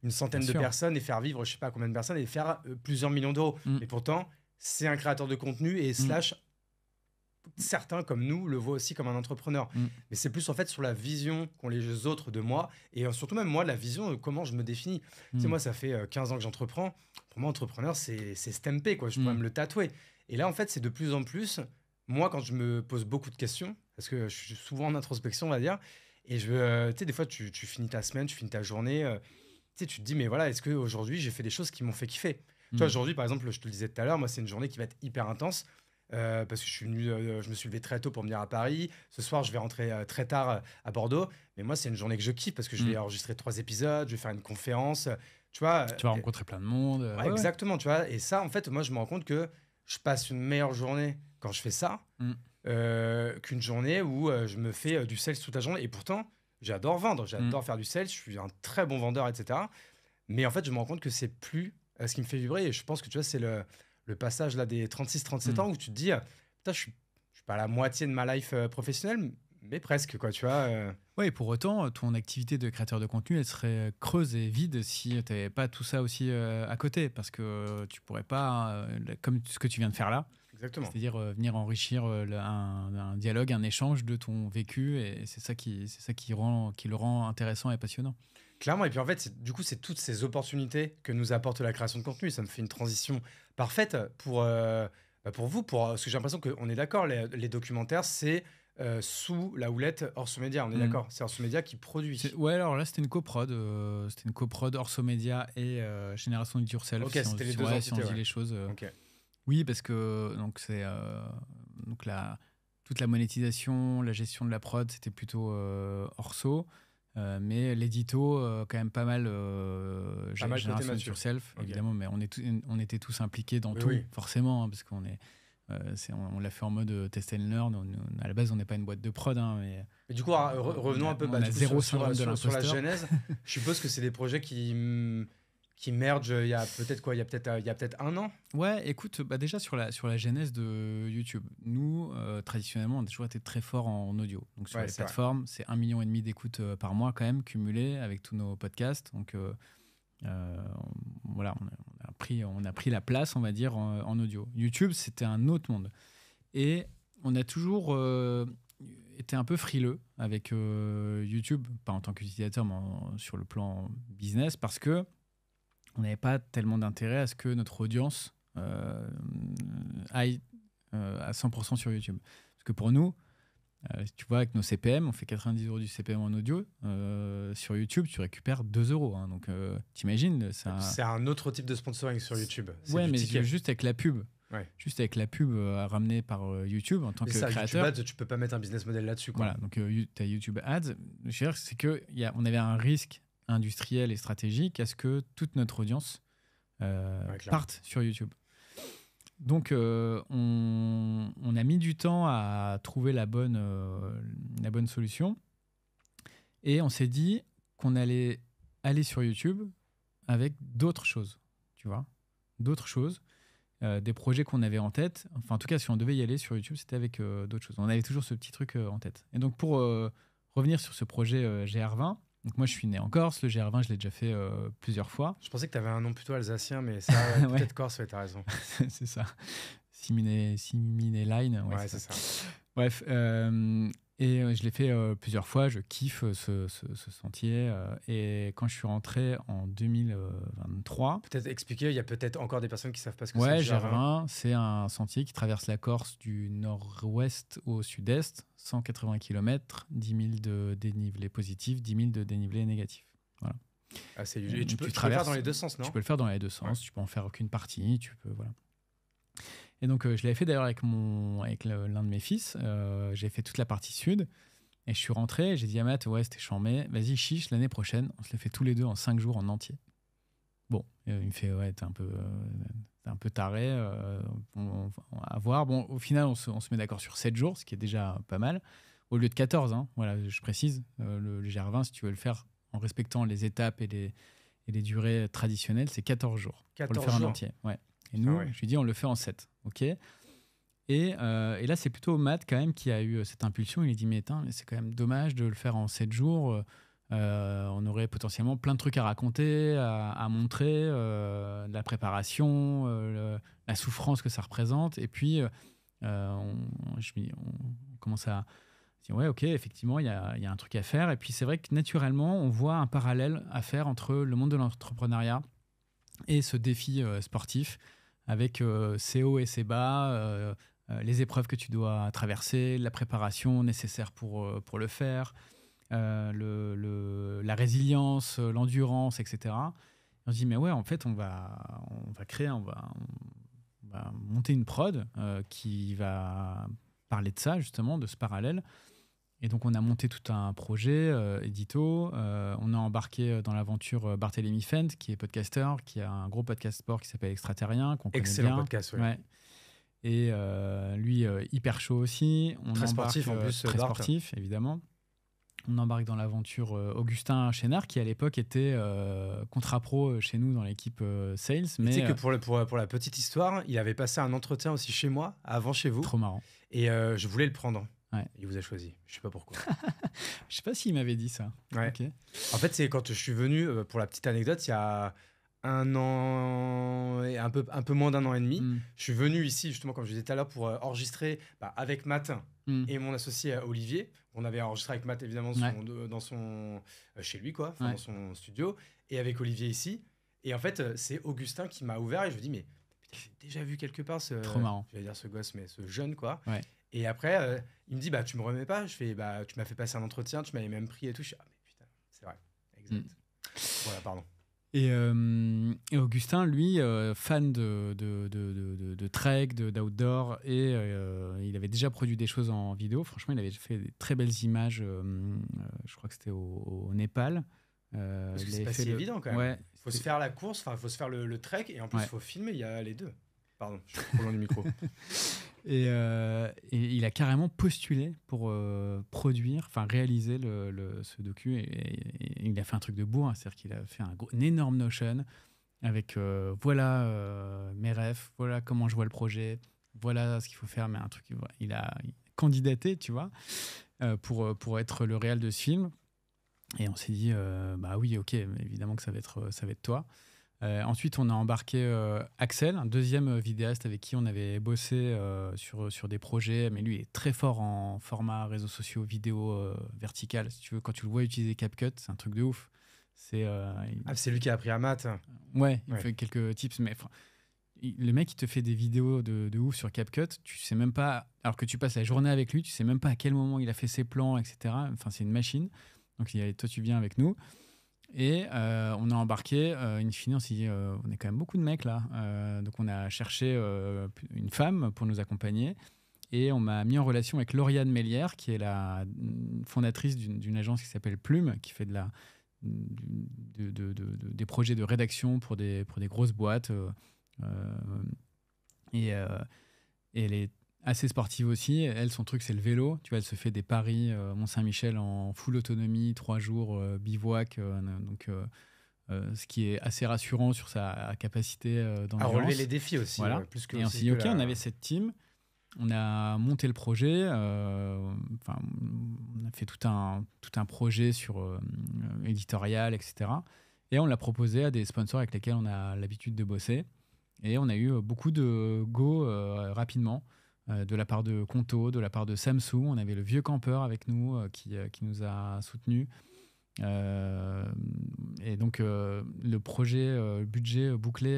une centaine de personnes et faire vivre, je sais pas combien de personnes et faire plusieurs millions d'euros. Et pourtant, c'est un créateur de contenu et slash certains comme nous le voient aussi comme un entrepreneur. Mais c'est plus en fait sur la vision qu'ont les autres de moi et surtout même moi la vision de comment je me définis. Tu sais, moi ça fait 15 ans que j'entreprends. Pour moi entrepreneur c'est stampé quoi, je pourrais me le tatouer. Et là en fait c'est de plus en plus, moi quand je me pose beaucoup de questions, parce que je suis souvent en introspection on va dire, et tu sais des fois tu finis ta semaine, tu finis ta journée, tu sais, tu te dis mais voilà, est-ce qu'aujourd'hui j'ai fait des choses qui m'ont fait kiffer. Tu vois, aujourd'hui par exemple, je te le disais tout à l'heure, moi c'est une journée qui va être hyper intense. Parce que je me suis levé très tôt pour venir à Paris. Ce soir, je vais rentrer très tard à Bordeaux. Mais moi, c'est une journée que je kiffe parce que je vais enregistrer 3 épisodes, je vais faire une conférence. Tu vois, tu vas rencontrer plein de monde. Exactement, tu vois. Et ça, en fait, moi, je me rends compte que je passe une meilleure journée quand je fais ça qu'une journée où je me fais du sales toute la journée. Et pourtant, j'adore vendre, j'adore faire du sales. Je suis un très bon vendeur, etc. Mais en fait, je me rends compte que c'est plus ce qui me fait vibrer. Et je pense que tu vois, c'est le passage là des 36-37 ans où tu te dis putain, je suis pas à la moitié de ma life professionnelle, mais presque quoi, tu vois. Ouais, et pour autant, ton activité de créateur de contenu, elle serait creuse et vide si tu n'avais pas tout ça aussi à côté, parce que tu pourrais pas, comme ce que tu viens de faire là, exactement. C'est-à-dire venir enrichir un dialogue, un échange de ton vécu, et c'est ça qui le rend intéressant et passionnant. Clairement, et puis en fait, du coup, c'est toutes ces opportunités que nous apporte la création de contenu. Ça me fait une transition parfaite pour vous, parce que j'ai l'impression qu'on est d'accord, les documentaires, c'est sous la houlette Orso Média, on est d'accord. C'est Orso Média qui produit. Ouais, alors là, c'était une coprod. C'était une coprod Orso Média et Génération Do It Yourself. Ok, c'était les deux entités, si on dit les choses. Ok. Oui, parce que c'est toute la monétisation, la gestion de la prod, c'était plutôt Orso. Mais l'édito, quand même pas mal Génération Do It Yourself, évidemment, mais on était tous impliqués dans tout, forcément, hein, parce qu'on on l'a fait en mode test and learn. À la base, on n'est pas une boîte de prod. Hein, mais du coup, revenons un peu sur la genèse. Je suppose que c'est des projets qui merge il y a peut-être un an. Ouais, écoute, déjà sur la genèse de YouTube, nous, traditionnellement, on a toujours été très fort en audio. Donc sur les plateformes, c'est 1,5 million d'écoutes par mois quand même, cumulées avec tous nos podcasts. Donc voilà, on a pris la place, on va dire, en audio. YouTube, c'était un autre monde. Et on a toujours été un peu frileux avec YouTube, pas en tant qu'utilisateur, mais sur le plan business, parce que on n'avait pas tellement d'intérêt à ce que notre audience aille à 100% sur YouTube. Parce que pour nous, tu vois, avec nos CPM, on fait 90 € du CPM en audio. Sur YouTube, tu récupères 2 €. Hein, donc, t'imagines c'est un autre type de sponsoring sur YouTube. Ouais, mais juste avec la pub. Ouais. Juste avec la pub ramenée par YouTube en tant que créateur. YouTube Ads, tu peux pas mettre un business model là-dessus. Voilà, donc tu as YouTube Ads. Je veux dire, c'est qu'on avait un risque industriel et stratégique à ce que toute notre audience parte sur YouTube. Donc, on a mis du temps à trouver la bonne solution. Et on s'est dit qu'on allait aller sur YouTube avec d'autres choses, tu vois, d'autres choses, des projets qu'on avait en tête. Enfin, en tout cas, si on devait y aller sur YouTube, c'était avec d'autres choses. On avait toujours ce petit truc en tête. Et donc, pour revenir sur ce projet GR20, donc moi, je suis né en Corse. Le GR20, je l'ai déjà fait plusieurs fois. Je pensais que tu avais un nom plutôt alsacien, mais ça, peut-être Corse, ouais, tu as raison. C'est ça. Simine Line. Ouais, c'est ça. Bref. Et je l'ai fait plusieurs fois, je kiffe ce sentier. Et quand je suis rentré en 2023... Peut-être expliquer, il y a peut-être encore des personnes qui ne savent pas ce que c'est. Ouais, Gervin, c'est un sentier qui traverse la Corse du nord-ouest au sud-est, 180 km, 10 000 de dénivelé positif, 10 000 de dénivelé négatif. Voilà. Ah, et tu peux le faire dans les deux sens, non? Tu peux le faire dans les deux sens, tu peux en faire aucune partie, voilà. Et donc, je l'avais fait d'ailleurs avec l'un de mes fils. J'ai fait toute la partie sud. Et je suis rentré, j'ai dit à Matt, ouais, c'était chambé. Vas-y, chiche, l'année prochaine, on se le fait tous les deux en 5 jours en entier. Bon, il me fait, ouais, t'es un peu taré. À voir. Bon, au final, on se met d'accord sur 7 jours, ce qui est déjà pas mal. Au lieu de 14, hein. Voilà, je précise. Le GR20, si tu veux le faire en respectant les étapes et les durées traditionnelles, c'est 14 jours. 14 pour le faire jours. en entier. Ouais. Et nous, je lui dis, on le fait en 7. OK. Et là, c'est plutôt Matt quand même qui a eu cette impulsion. Il a dit, mais c'est quand même dommage de le faire en 7 jours. On aurait potentiellement plein de trucs à raconter, à montrer, la préparation, la souffrance que ça représente. Et puis, on commence à dire, ouais, ok, effectivement, il y a un truc à faire. Et puis, c'est vrai que naturellement, on voit un parallèle à faire entre le monde de l'entrepreneuriat et ce défi sportif, avec ses hauts et ses bas, les épreuves que tu dois traverser, la préparation nécessaire pour le faire, la résilience, l'endurance, etc. On se dit, mais ouais, en fait, on va monter une prod qui va parler de ça, justement, de ce parallèle. Et donc, on a monté tout un projet édito. On a embarqué dans l'aventure Barthélémy Fent, qui est podcasteur, qui a un gros podcast sport qui s'appelle Extraterrien, qu'on connaît bien. Excellent podcast, ouais. Et lui, hyper chaud aussi. Très sportif en plus. Très sportif, évidemment. On embarque dans l'aventure Augustin Chénard, qui à l'époque était contrat-pro chez nous dans l'équipe Sales. Mais tu sais que pour la petite histoire, il avait passé un entretien aussi chez moi, avant chez vous. Trop marrant. Et je voulais le prendre. Ouais. Il vous a choisi. Je sais pas pourquoi. Je sais pas s'il m'avait dit ça. Ouais. Okay. En fait, c'est quand je suis venu, pour la petite anecdote, il y a 1 an et un peu moins d'1 an et demi. Je suis venu ici, justement, comme je disais tout à l'heure, pour enregistrer avec Matt et mon associé Olivier. On avait enregistré avec Matt, évidemment, chez lui, quoi, dans son studio, et avec Olivier ici. Et en fait, c'est Augustin qui m'a ouvert et je me dis, mais putain, j'ai déjà vu quelque part Trop marrant. J'allais dire ce gosse, mais ce jeune, quoi. Ouais. Et après, il me dit, tu me remets pas? Je fais, tu m'as fait passer un entretien, tu m'avais même pris et tout. Je dis, mais putain, c'est vrai. Exact. Voilà, pardon. Et Augustin, lui, fan de trek, d'outdoor, et il avait déjà produit des choses en vidéo. Franchement, il avait fait des très belles images. Je crois que c'était au Népal. Parce que c'est pas si évident quand même. Ouais, il faut se faire la course, il faut se faire le trek, et en plus, il faut filmer, il y a les deux. Pardon, je suis trop loin du micro. Et il a carrément postulé pour réaliser ce docu. Et il a fait un truc de bourrin, c'est-à-dire qu'il a fait un énorme Notion avec mes rêves, voilà comment je vois le projet, voilà ce qu'il faut faire, mais un truc, il a candidaté, tu vois, pour être le réal de ce film. Et on s'est dit, oui, ok, mais évidemment que ça va être toi. Ensuite, on a embarqué Axel, un deuxième vidéaste avec qui on avait bossé sur des projets, mais lui est très fort en format réseaux sociaux, vidéo verticale. Si tu veux, quand tu le vois utiliser CapCut, c'est un truc de ouf. C'est lui qui a appris à Matt. Ouais, il fait quelques tips, mais le mec, il te fait des vidéos de ouf sur CapCut. Tu sais même pas, alors que tu passes la journée avec lui, tu sais même pas à quel moment il a fait ses plans, etc. Enfin, c'est une machine. Donc, toi, tu viens avec nous. Et on a embarqué, in fine, on s'est dit, on est quand même beaucoup de mecs là. Donc on a cherché une femme pour nous accompagner. Et on m'a mis en relation avec Lauriane Mélière, qui est la fondatrice d'une agence qui s'appelle Plume, qui fait des projets de rédaction pour des grosses boîtes. Et elle est assez sportive aussi. Elle, son truc, c'est le vélo. Tu vois, elle se fait des paris Mont-Saint-Michel en full autonomie, 3 jours, bivouac. Ce qui est assez rassurant sur sa capacité d'endurance. À relever les défis aussi. Voilà. Plus que et on s'est dit, OK, on avait cette team. On a monté le projet. On a fait tout un projet sur éditorial, etc. Et on l'a proposé à des sponsors avec lesquels on a l'habitude de bosser. Et on a eu beaucoup de go rapidement. de la part de Conto, de la part de Samsung. On avait le vieux campeur avec nous qui nous a soutenus. Et donc, le projet, le budget bouclé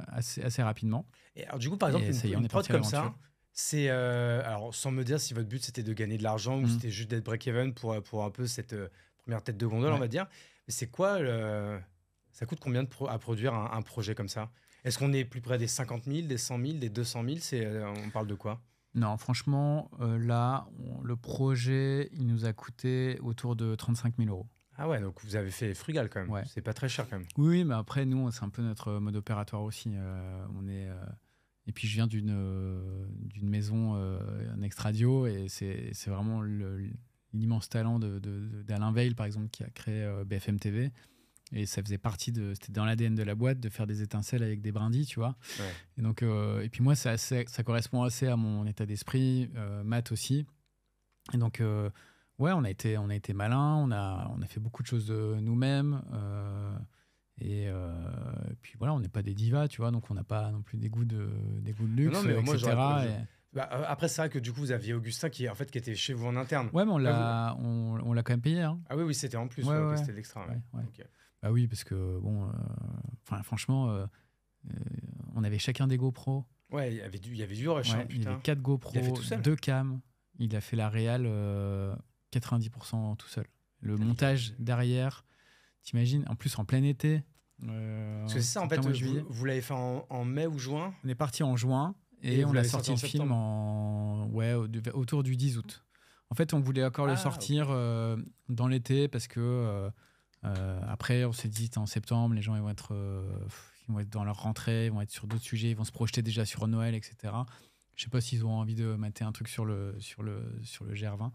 assez rapidement. Et alors, du coup, par exemple, Et une prod comme ça, c'est. Alors, sans me dire si votre but c'était de gagner de l'argent ou c'était juste d'être break-even pour un peu cette première tête de gondole, on va dire. Mais c'est quoi ça coûte combien à produire un projet comme ça? Est-ce qu'on est plus près des 50 000, des 100 000, des 200 000? On parle de quoi? Non, franchement, là, le projet, il nous a coûté autour de 35 000 euros. Ah ouais, donc vous avez fait frugal quand même. Ouais. C'est pas très cher quand même. Oui, mais après, nous, c'est un peu notre mode opératoire aussi. Et puis, je viens d'une maison, un extradio, et c'est vraiment l'immense talent d'Alain Veil, par exemple, qui a créé BFM TV. Et ça faisait partie c'était dans l'ADN de la boîte de faire des étincelles avec des brindilles, tu vois. Ouais. Et donc, et puis moi, ça correspond assez à mon état d'esprit, Matt aussi. Et donc, ouais, on a été malin, on a fait beaucoup de choses de nous-mêmes. Et puis voilà, on n'est pas des divas, tu vois, donc on n'a pas non plus des goûts de luxe, non, mais etc. Après, c'est vrai que du coup, vous aviez Augustin qui était chez vous en interne. Ouais, mais on l'a quand même payé. Hein. Ah oui, c'était en plus, c'était l'extra. Ouais. Okay. Bah oui, parce que bon, franchement, on avait chacun des GoPro. Ouais, il y avait du rush. Il y avait 4 GoPro, 2 cams. Il a fait la réal 90% tout seul. Le montage derrière, t'imagines, en plus en plein été. Parce que c'est ça, en fait, vous l'avez fait en mai ou juin? On est parti en juin et on a sorti le film autour du 10 août. En fait, on voulait encore le sortir dans l'été parce que après, on s'est dit en septembre, les gens ils vont être dans leur rentrée, ils vont être sur d'autres sujets, ils vont se projeter déjà sur Noël, etc. Je sais pas s'ils ont envie de mater un truc sur le GR20.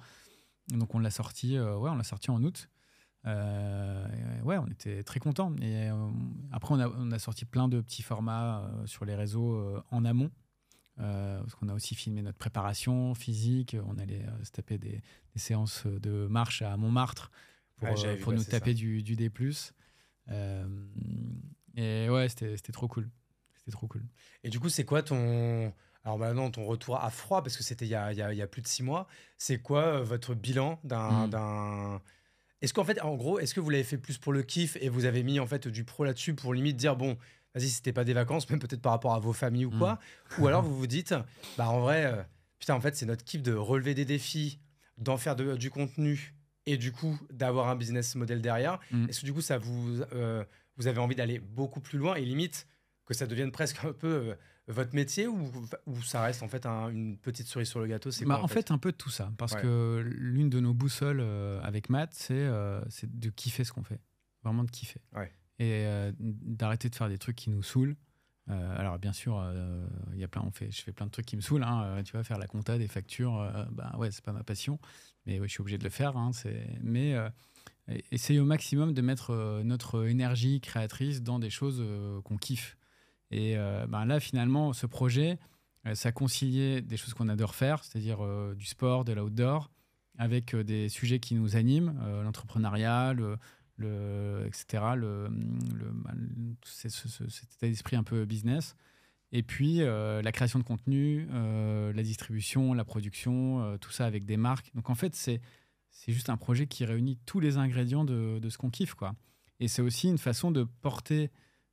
Donc on l'a sorti, on l'a sorti en août. On était très contents. Et après, on a sorti plein de petits formats sur les réseaux en amont. Parce qu'on a aussi filmé notre préparation physique. On allait se taper des séances de marche à Montmartre pour nous taper du D+. Et ouais, c'était trop cool. C'était trop cool. Et du coup, c'est quoi ton retour à froid, parce que c'était il y a plus de 6 mois. C'est quoi votre bilan d'un... Est-ce qu'en fait, en gros, est-ce que vous l'avez fait plus pour le kiff et vous avez mis en fait du pro là-dessus pour limite dire bon, vas-y, c'était pas des vacances, même peut-être par rapport à vos familles ou quoi, ou alors vous vous dites, bah en vrai, putain, en fait, c'est notre kiff de relever des défis, d'en faire du contenu et du coup d'avoir un business model derrière. Est-ce que du coup, ça vous avez envie d'aller beaucoup plus loin et limite que ça devienne presque un peu votre métier, ou ça reste en fait une petite cerise sur le gâteau? C'est quoi, en fait, un peu de tout ça. Parce que l'une de nos boussoles avec Matt, c'est de kiffer ce qu'on fait. Vraiment de kiffer. Ouais. Et d'arrêter de faire des trucs qui nous saoulent. Alors bien sûr, je fais plein de trucs qui me saoulent. Tu vois, faire la compta, des factures, c'est pas ma passion. Mais je suis obligé de le faire. Mais essayer au maximum de mettre notre énergie créatrice dans des choses qu'on kiffe. Et là, finalement, ce projet, ça conciliait des choses qu'on adore faire, c'est-à-dire du sport, de l'outdoor, avec des sujets qui nous animent, l'entrepreneuriat, etc., cet état d'esprit un peu business. Et puis, la création de contenu, la distribution, la production, tout ça avec des marques. Donc, en fait, c'est juste un projet qui réunit tous les ingrédients de ce qu'on kiffe, quoi. Et c'est aussi une façon de porter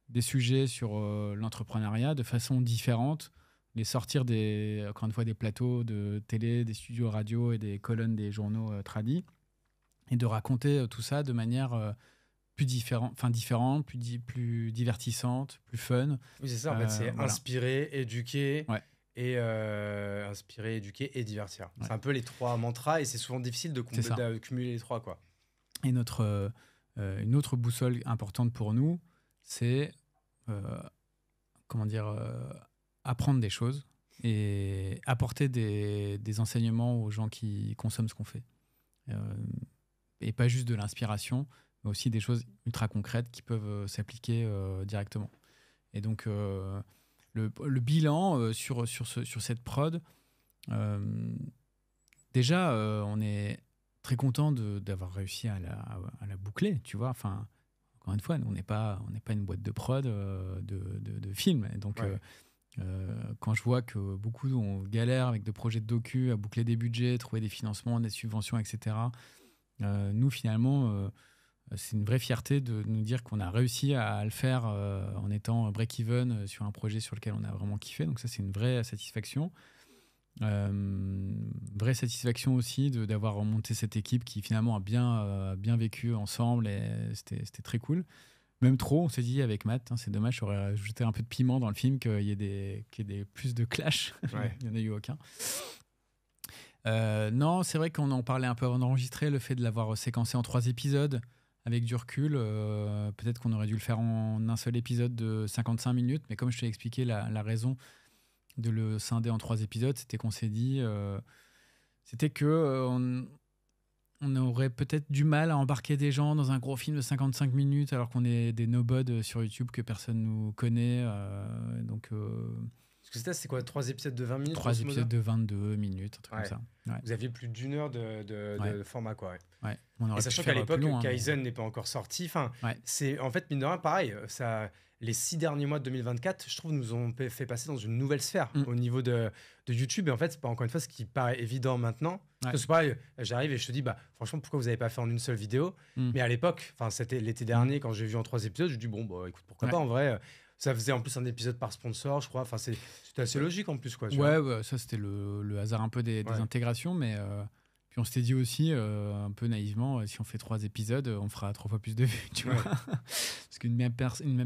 des sujets sur l'entrepreneuriat de façon différente, les sortir encore une fois des plateaux de télé, des studios radio et des colonnes des journaux tradis, et de raconter tout ça de manière plus différente, plus divertissante, plus fun. Oui, c'est ça, en fait, c'est inspirer, éduquer, inspirer, éduquer et divertir. Ouais. C'est un peu les 3 mantras, et c'est souvent difficile de cumuler les 3, quoi. Et une autre boussole importante pour nous, c'est apprendre des choses et apporter des enseignements aux gens qui consomment ce qu'on fait. Et pas juste de l'inspiration, mais aussi des choses ultra concrètes qui peuvent s'appliquer directement. Et donc, le bilan sur cette prod, déjà, on est très content d'avoir réussi à la boucler, tu vois. Enfin, encore une fois, on n'est pas une boîte de prod de films. Et donc, quand je vois que beaucoup on galère avec des projets de docu, à boucler des budgets, trouver des financements, des subventions, etc., nous, finalement, c'est une vraie fierté de nous dire qu'on a réussi à le faire en étant break-even sur un projet sur lequel on a vraiment kiffé. Donc ça, c'est une vraie satisfaction. Vraie satisfaction aussi d'avoir remonté cette équipe qui finalement a bien vécu ensemble et c'était très cool. Même trop, on s'est dit avec Matt, c'est dommage, j'aurais ajouté un peu de piment dans le film, qu'il y ait des plus de clash. Ouais. Il n'y en a eu aucun. Non, c'est vrai qu'on en parlait un peu avant d'enregistrer, le fait de l'avoir séquencé en 3 épisodes, avec du recul, peut-être qu'on aurait dû le faire en un seul épisode de 55 minutes, mais comme je t'ai expliqué, la raison de le scinder en 3 épisodes, c'était qu'on s'est dit, c'était que on aurait peut-être du mal à embarquer des gens dans un gros film de 55 minutes alors qu'on est des nobods sur YouTube que personne nous connaît. Parce que c'est quoi, 3 épisodes de 20 minutes? 3 épisodes de 22 minutes, un truc comme ça. Ouais. Vous aviez plus d'1 heure de format, quoi. Ouais. Et sachant qu'à l'époque, Kaizen n'est pas encore sorti. Enfin, c'est en fait, mine de rien, pareil. Les 6 derniers mois de 2024, je trouve, nous ont fait passer dans une nouvelle sphère au niveau de YouTube. Et en fait, c'est pas encore une fois ce qui paraît évident maintenant. Parce que pareil, j'arrive et je te dis, franchement, pourquoi vous n'avez pas fait en une seule vidéo? Mais à l'époque, c'était l'été dernier, quand j'ai vu en 3 épisodes, je me dis, écoute, pourquoi pas en vrai. Ça faisait en plus un épisode par sponsor, je crois. Enfin, c'était assez logique en plus, quoi. Ouais, ça c'était le hasard un peu des intégrations, mais puis on s'était dit aussi un peu naïvement, si on fait 3 épisodes, on fera 3 fois plus de vues, tu vois. Parce qu'une même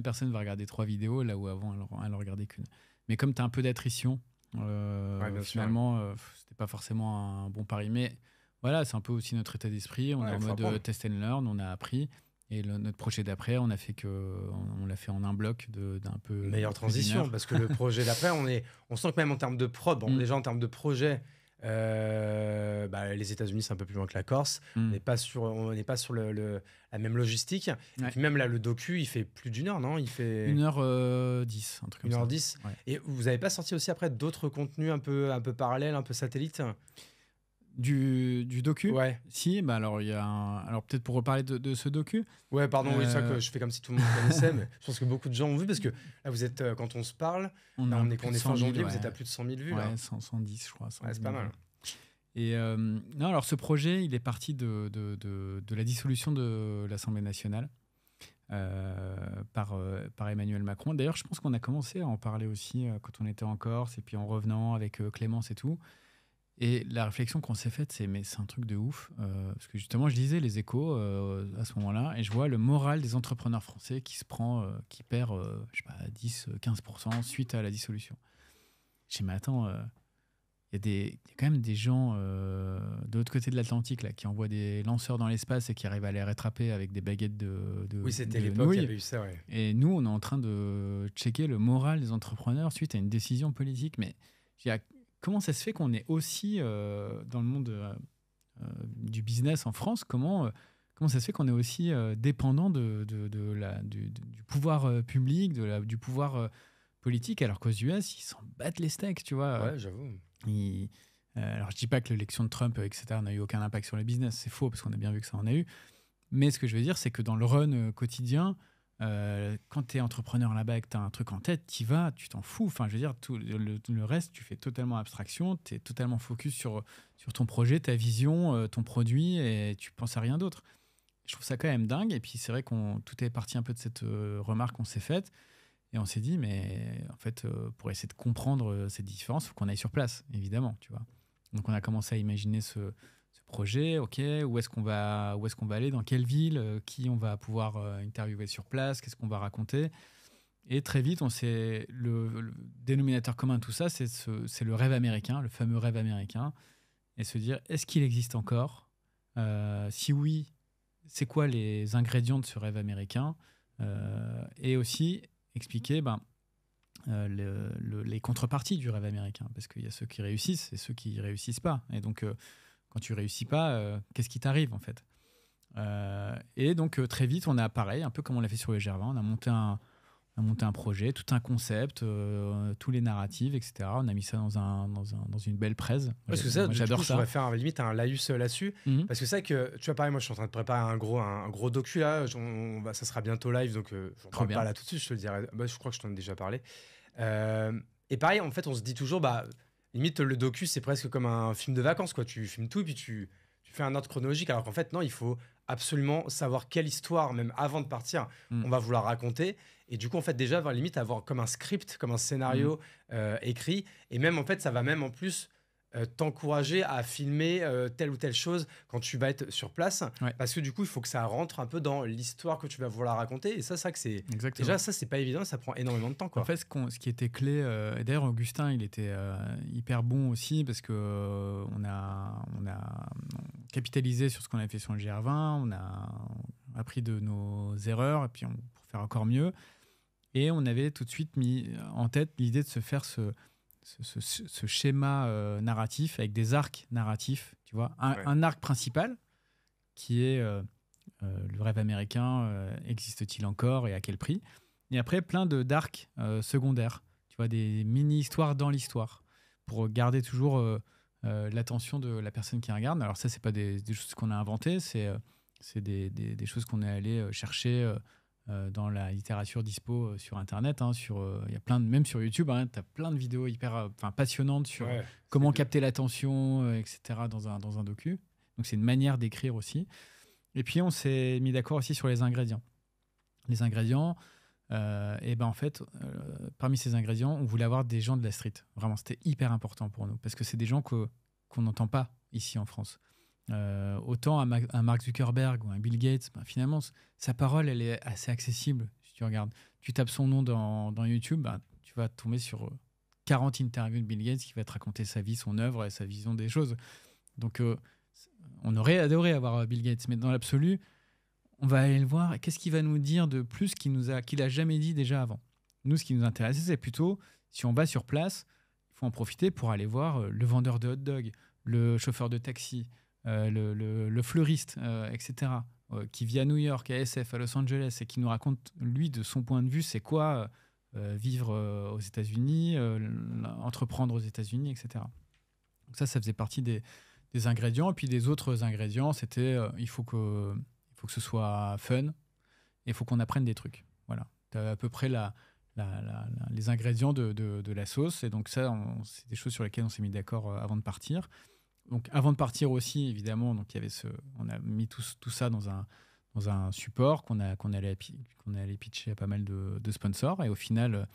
personne va regarder 3 vidéos, là où avant elle en regardait qu'une. Mais comme tu as un peu d'attrition, finalement, c'était pas forcément un bon pari. Mais voilà, c'est un peu aussi notre état d'esprit. On est en mode test and learn, on a appris. Et notre projet d'après, on l'a fait en un bloc d'un peu. Meilleure transition, parce que le projet d'après, on sent que même en termes de prod, déjà en termes de projet, les États-Unis, c'est un peu plus loin que la Corse. On n'est pas sur la même logistique. Et puis même là, le docu, il fait plus d'1 heure, non? Il fait 1h10, un truc comme ça. 1h10. Ouais. Et vous n'avez pas sorti aussi après d'autres contenus un peu parallèles, un peu satellites? Du docu? Ouais. Si, alors il y a alors peut-être pour reparler de ce docu. Ouais, pardon, c'est ça que je fais comme si tout le monde connaissait, mais je pense que beaucoup de gens ont vu, parce que là, vous êtes, quand on se parle, on est fin janvier, vous êtes à plus de 100 000 vues. Ouais, là. 110, je crois. C'est pas mal. Et non, alors ce projet, il est parti de la dissolution de l'Assemblée nationale par Emmanuel Macron. D'ailleurs, je pense qu'on a commencé à en parler aussi quand on était en Corse, et puis en revenant avec Clémence et tout. Et la réflexion qu'on s'est faite, c'est un truc de ouf. Parce que justement, je lisais les Échos à ce moment-là, et je vois le moral des entrepreneurs français qui perd, 10-15% suite à la dissolution. Je dis, mais attends, il y a quand même des gens de l'autre côté de l'Atlantique là, qui envoient des lanceurs dans l'espace et qui arrivent à les rattraper avec des baguettes de Oui, c'était l'époque, il y avait eu ça, ouais. Et nous, on est en train de checker le moral des entrepreneurs suite à une décision politique. Mais comment ça se fait qu'on est aussi dans le monde du business en France? Comment ça se fait qu'on est aussi dépendant du pouvoir public, du pouvoir politique, alors qu'aux US, ils s'en battent les steaks, tu vois. Ouais, j'avoue. Alors, je dis pas que l'élection de Trump, etc., n'a eu aucun impact sur le business. C'est faux, parce qu'on a bien vu que ça en a eu. Mais ce que je veux dire, c'est que dans le run quotidien, quand tu es entrepreneur là-bas et que tu as un truc en tête, tu vas, tu t'en fous. Enfin, je veux dire, tout le reste, tu fais totalement abstraction, tu es totalement focus sur ton projet, ta vision, ton produit, et tu penses à rien d'autre. Je trouve ça quand même dingue. Et puis, c'est vrai tout est parti un peu de cette remarque qu'on s'est faite. Et on s'est dit, mais en fait, pour essayer de comprendre cette différence, il faut qu'on aille sur place, évidemment, tu vois. Donc, on a commencé à imaginer ce projet. OK, où est-ce qu'on va aller, dans quelle ville, qui on va pouvoir interviewer sur place, qu'est-ce qu'on va raconter. Et très vite, le dénominateur commun de tout ça, c'est le rêve américain, le fameux rêve américain. Et se dire, est-ce qu'il existe encore? Si oui, c'est quoi les ingrédients de ce rêve américain? Et aussi expliquer les contreparties du rêve américain, parce qu'il y a ceux qui réussissent et ceux qui réussissent pas. Et donc, quand tu réussis pas, qu'est-ce qui t'arrive en fait? Et donc, très vite, on a pareil, un peu comme on l'a fait sur le Gervin, on a monté un projet, tout un concept, tous les narratifs, etc. On a mis ça dans une belle presse. Parce que ça, j'adore ça. On va faire limite un laïus là-dessus. Parce que c'est vrai que, tu vois, pareil, moi, je suis en train de préparer un gros docu là. Ça sera bientôt live, donc j'en parle pas là tout de suite, je te le dirai. Je crois que je t'en ai déjà parlé. Et pareil, en fait, on se dit toujours, limite, le docu, c'est presque comme un film de vacances, quoi. Tu filmes tout et puis tu fais un ordre chronologique, alors qu'en fait, non, il faut absolument savoir quelle histoire, même avant de partir, on va vouloir raconter. Et du coup, en fait, déjà, limite, avoir comme un script, comme un scénario écrit. Et même, en fait, ça va même en plus t'encourager à filmer telle ou telle chose quand tu vas être sur place. Parce que du coup, il faut que ça rentre un peu dans l'histoire que tu vas vouloir raconter. Et ça, c'est vrai que c'est... Exactement. Déjà, ça, c'est pas évident, ça prend énormément de temps, quoi. En fait, ce qui était clé, et d'ailleurs, Augustin, il était hyper bon aussi parce que on a capitalisé sur ce qu'on avait fait sur le GR20, on a appris de nos erreurs et puis pour faire encore mieux. Et on avait tout de suite mis en tête l'idée de se faire ce schéma narratif avec des arcs narratifs, tu vois. Un arc principal qui est le rêve américain, existe-t-il encore et à quel prix? Et après, plein d'arcs secondaires, tu vois, des mini-histoires dans l'histoire pour garder toujours l'attention de la personne qui regarde. Alors ça, c'est pas des choses qu'on a inventées, c'est des choses qu'on est allé chercher dans la littérature dispo sur Internet. Y a même sur YouTube, tu as plein de vidéos hyper passionnantes sur comment capter l'attention, etc. dans un docu. Donc c'est une manière d'écrire aussi. Et puis on s'est mis d'accord aussi sur les ingrédients. Les ingrédients, en fait, parmi ces ingrédients, on voulait avoir des gens de la street. Vraiment, c'était hyper important pour nous parce que c'est des gens qu'on n'entend pas ici en France. Autant un Mark Zuckerberg ou un Bill Gates, finalement, sa parole, elle est assez accessible. Si tu regardes, tu tapes son nom dans YouTube, tu vas tomber sur 40 interviews de Bill Gates qui va te raconter sa vie, son œuvre et sa vision des choses. Donc, on aurait adoré avoir Bill Gates, mais dans l'absolu, on va aller le voir. Et qu'est-ce qu'il va nous dire de plus qu'il a jamais dit déjà avant? Nous, ce qui nous intéressait, c'est plutôt, si on va sur place, il faut en profiter pour aller voir le vendeur de hot dog, le chauffeur de taxi, le fleuriste, etc., qui vit à New York, à SF, à Los Angeles, et qui nous raconte, lui, de son point de vue, c'est quoi vivre aux États-Unis, entreprendre aux États-Unis, etc. Donc ça faisait partie des ingrédients. Et puis des autres ingrédients, c'était il faut que ce soit fun, et il faut qu'on apprenne des trucs. Voilà. Tu as à peu près les ingrédients de la sauce. Et donc ça, c'est des choses sur lesquelles on s'est mis d'accord avant de partir. Donc avant de partir aussi, évidemment, donc on a mis tout ça dans un support qu'on allait pitcher à pas mal de sponsors. Et au final,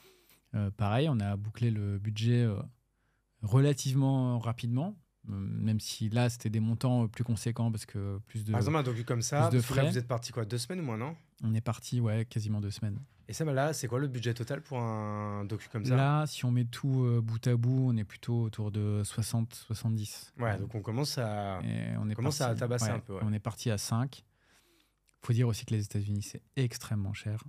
pareil, on a bouclé le budget relativement rapidement, même si là, c'était des montants plus conséquents parce que plus de... Par exemple, un docu comme ça, de frais. Là, vous êtes parti 2 semaines ou moins, non? On est parti, quasiment 2 semaines. Et ça, là, c'est quoi le budget total pour un docu comme ça? Là, si on met tout bout à bout, on est plutôt autour de 60-70. Ouais, donc on commence à tabasser un peu. Ouais. On est parti à 5. Il faut dire aussi que les États-Unis, c'est extrêmement cher.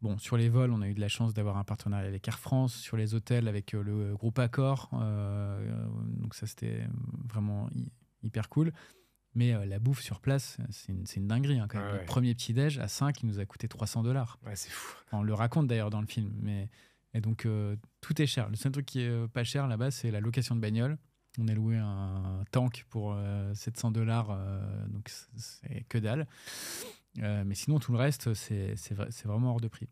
Bon, sur les vols, on a eu de la chance d'avoir un partenariat avec Air France. Sur les hôtels, avec le groupe Accor. Donc ça, c'était vraiment hyper cool. Mais la bouffe sur place, c'est une dinguerie. Quand même. Le premier petit-déj, à 5, il nous a coûté $300. Ouais, c'est fou. On le raconte d'ailleurs dans le film. Et donc, tout est cher. Le seul truc qui est pas cher là-bas, c'est la location de bagnole. On a loué un tank pour $700. Donc, c'est que dalle. Mais sinon, tout le reste, c'est vraiment hors de prix.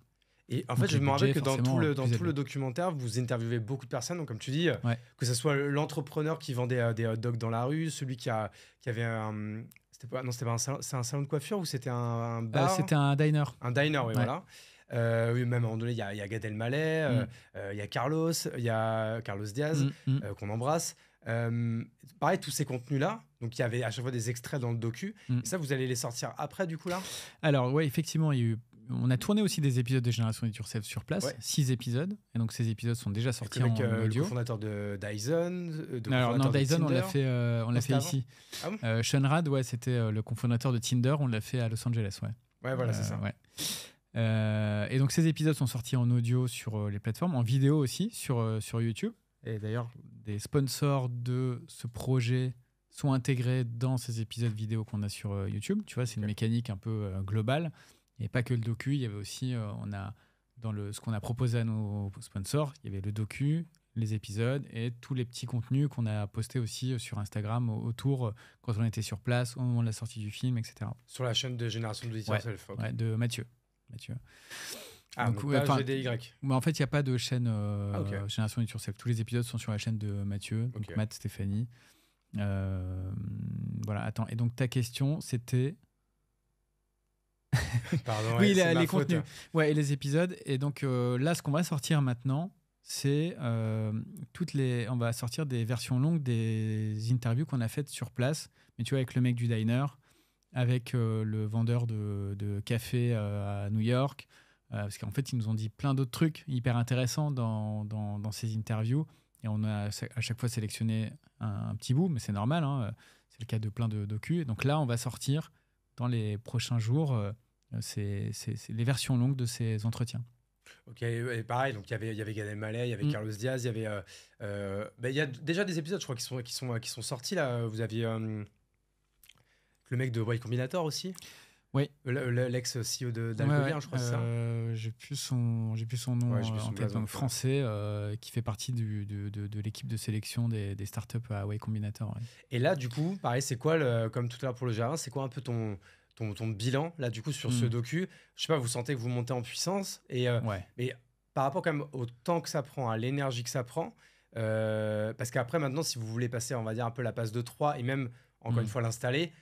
Et en fait, je me rappelle que dans tout le documentaire, vous interviewez beaucoup de personnes. Donc, comme tu dis, que ce soit l'entrepreneur qui vendait des hot dogs dans la rue, celui qui avait un... C'était pas un salon de coiffure ou c'était un bar? C'était un diner. Un diner, oui, voilà. Oui, même à un moment donné, il y a Gad Elmaleh, il y a Carlos Diaz, qu'on embrasse. Pareil, tous ces contenus-là, donc il y avait à chaque fois des extraits dans le docu. Et ça, vous allez les sortir après, du coup, là? Alors, effectivement, on a tourné aussi des épisodes de Génération It Yourself sur place, 6 épisodes. Et donc, ces épisodes sont déjà sortis en audio. Le cofondateur de Dyson. Non, Dyson, on l'a fait ici. Ah bon? Sean Rad, c'était le cofondateur de Tinder. On l'a fait à Los Angeles, Ouais, voilà, c'est ça. Et donc, ces épisodes sont sortis en audio sur les plateformes, en vidéo aussi sur YouTube. Et d'ailleurs, des sponsors de ce projet sont intégrés dans ces épisodes vidéo qu'on a sur YouTube. Tu vois, c'est une mécanique un peu globale. Et pas que le docu, il y avait aussi, ce qu'on a proposé à nos sponsors, il y avait le docu, les épisodes et tous les petits contenus qu'on a postés aussi sur Instagram autour quand on était sur place, au moment de la sortie du film, etc. Sur la chaîne de Génération Do It Yourself. De Mathieu. Ah, donc pas GDY. Mais en fait, il n'y a pas de chaîne okay. Génération Do It Yourself. Tous les épisodes sont sur la chaîne de Mathieu, donc Okay. Matt, Stéphanie. Voilà, attends. Et donc, ta question, c'était... Pardon, oui, ouais, les contenus. Ouais, et les épisodes. Et donc, là, ce qu'on va sortir maintenant, c'est on va sortir des versions longues des interviews qu'on a faites sur place. Mais tu vois, avec le mec du diner, avec le vendeur de café à New York, parce qu'en fait, ils nous ont dit plein d'autres trucs hyper intéressants dans ces interviews. Et on a à chaque fois sélectionné un petit bout, mais c'est normal, hein, c'est le cas de plein de docus. Et donc là, on va sortir dans les prochains jours c'est les versions longues de ces entretiens. Ok, et pareil, donc il y avait Gad Elmaleh, il y avait Carlos Diaz, il y avait... il y a déjà des épisodes, je crois, qui sont sortis, là. Vous aviez le mec de Y Combinator aussi. Oui. L'ex-CEO d'Algovia, je crois, c'est ça. J'ai plus son nom en tête, donc français, qui fait partie de l'équipe de sélection des startups à Y Combinator. Ouais. Et là, du coup, pareil, c'est quoi, comme tout à l'heure pour le G1, c'est quoi un peu ton bilan, là, du coup, sur ce docu? Je sais pas, vous sentez que vous montez en puissance, mais par rapport quand même au temps que ça prend, à l'énergie que ça prend, parce qu'après, maintenant, si vous voulez passer, on va dire, un peu la passe de 3 et même, encore une fois, l'installer,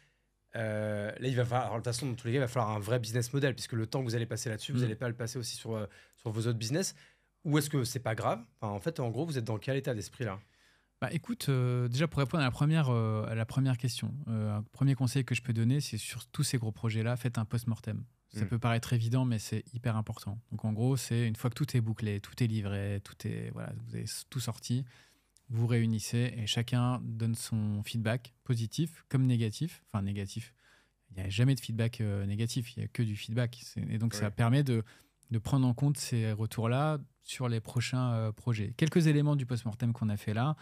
là, il va falloir, de toute façon, dans tous les cas, il va falloir un vrai business model, puisque le temps que vous allez passer là-dessus, vous n'allez pas le passer aussi sur vos autres business. Ou est-ce que c'est pas grave? Enfin, en fait, en gros, vous êtes dans quel état d'esprit là? Bah, écoute, déjà pour répondre à la première question, un premier conseil que je peux donner, c'est sur tous ces gros projets-là, faites un post-mortem. Ça peut paraître évident, mais c'est hyper important. Donc en gros, c'est une fois que tout est bouclé, tout est livré, voilà, vous avez tout sorti, vous réunissez et chacun donne son feedback positif comme négatif. Enfin, négatif, il n'y a jamais de feedback négatif, il n'y a que du feedback. Et donc ça permet de prendre en compte ces retours-là sur les prochains projets. Quelques éléments du post-mortem qu'on a fait là,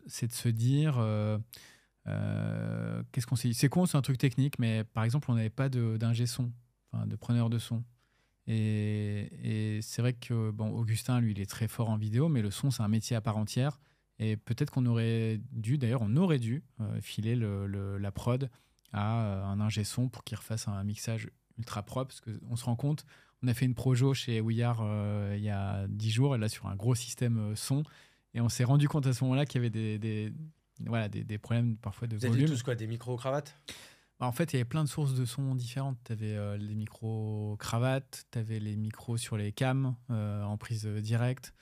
c'est de se dire... qu'est-ce qu'on s'est dit? C'est con, c'est un truc technique, mais par exemple, on n'avait pas d'ingé son, enfin, de preneur de son. Et c'est vrai que Augustin, lui, il est très fort en vidéo, mais le son, c'est un métier à part entière. Et peut-être qu'on aurait dû, filer la prod à un ingé son pour qu'il refasse un mixage ultra propre, parce qu'on se rend compte, on a fait une projo chez We Are il y a 10 jours, et là, sur un gros système son, et on s'est rendu compte à ce moment-là qu'il y avait des problèmes parfois de volume. Vous avez tous quoi, des micro-cravates? En fait, il y avait plein de sources de sons différentes. Tu avais les micro-cravates, tu avais les micros sur les cams en prise directe.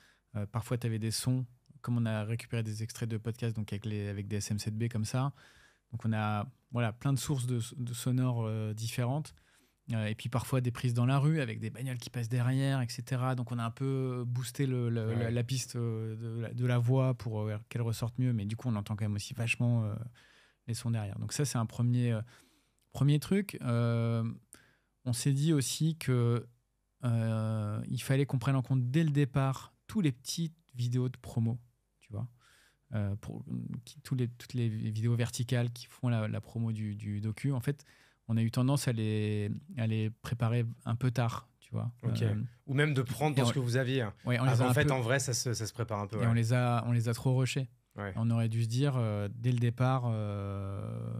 Parfois, tu avais des sons, comme on a récupéré des extraits de podcasts donc avec des SM7B comme ça. Donc, on a plein de sources de sonores différentes. Et puis, parfois, des prises dans la rue avec des bagnoles qui passent derrière, etc. Donc, on a un peu boosté la piste de la voix pour qu'elle ressorte mieux. Mais du coup, on entend quand même aussi vachement les sons derrière. Donc, ça, c'est un premier truc. On s'est dit aussi que il fallait qu'on prenne en compte dès le départ tous les petites vidéos de promo, tu vois, toutes les vidéos verticales qui font la promo du docu. En fait, on a eu tendance à les préparer un peu tard, tu vois. Okay. Ou même de prendre dans ce que vous aviez. Ouais, en fait, en vrai, ça se prépare un peu. Et on les a trop rushés. Ouais. On aurait dû se dire dès le départ,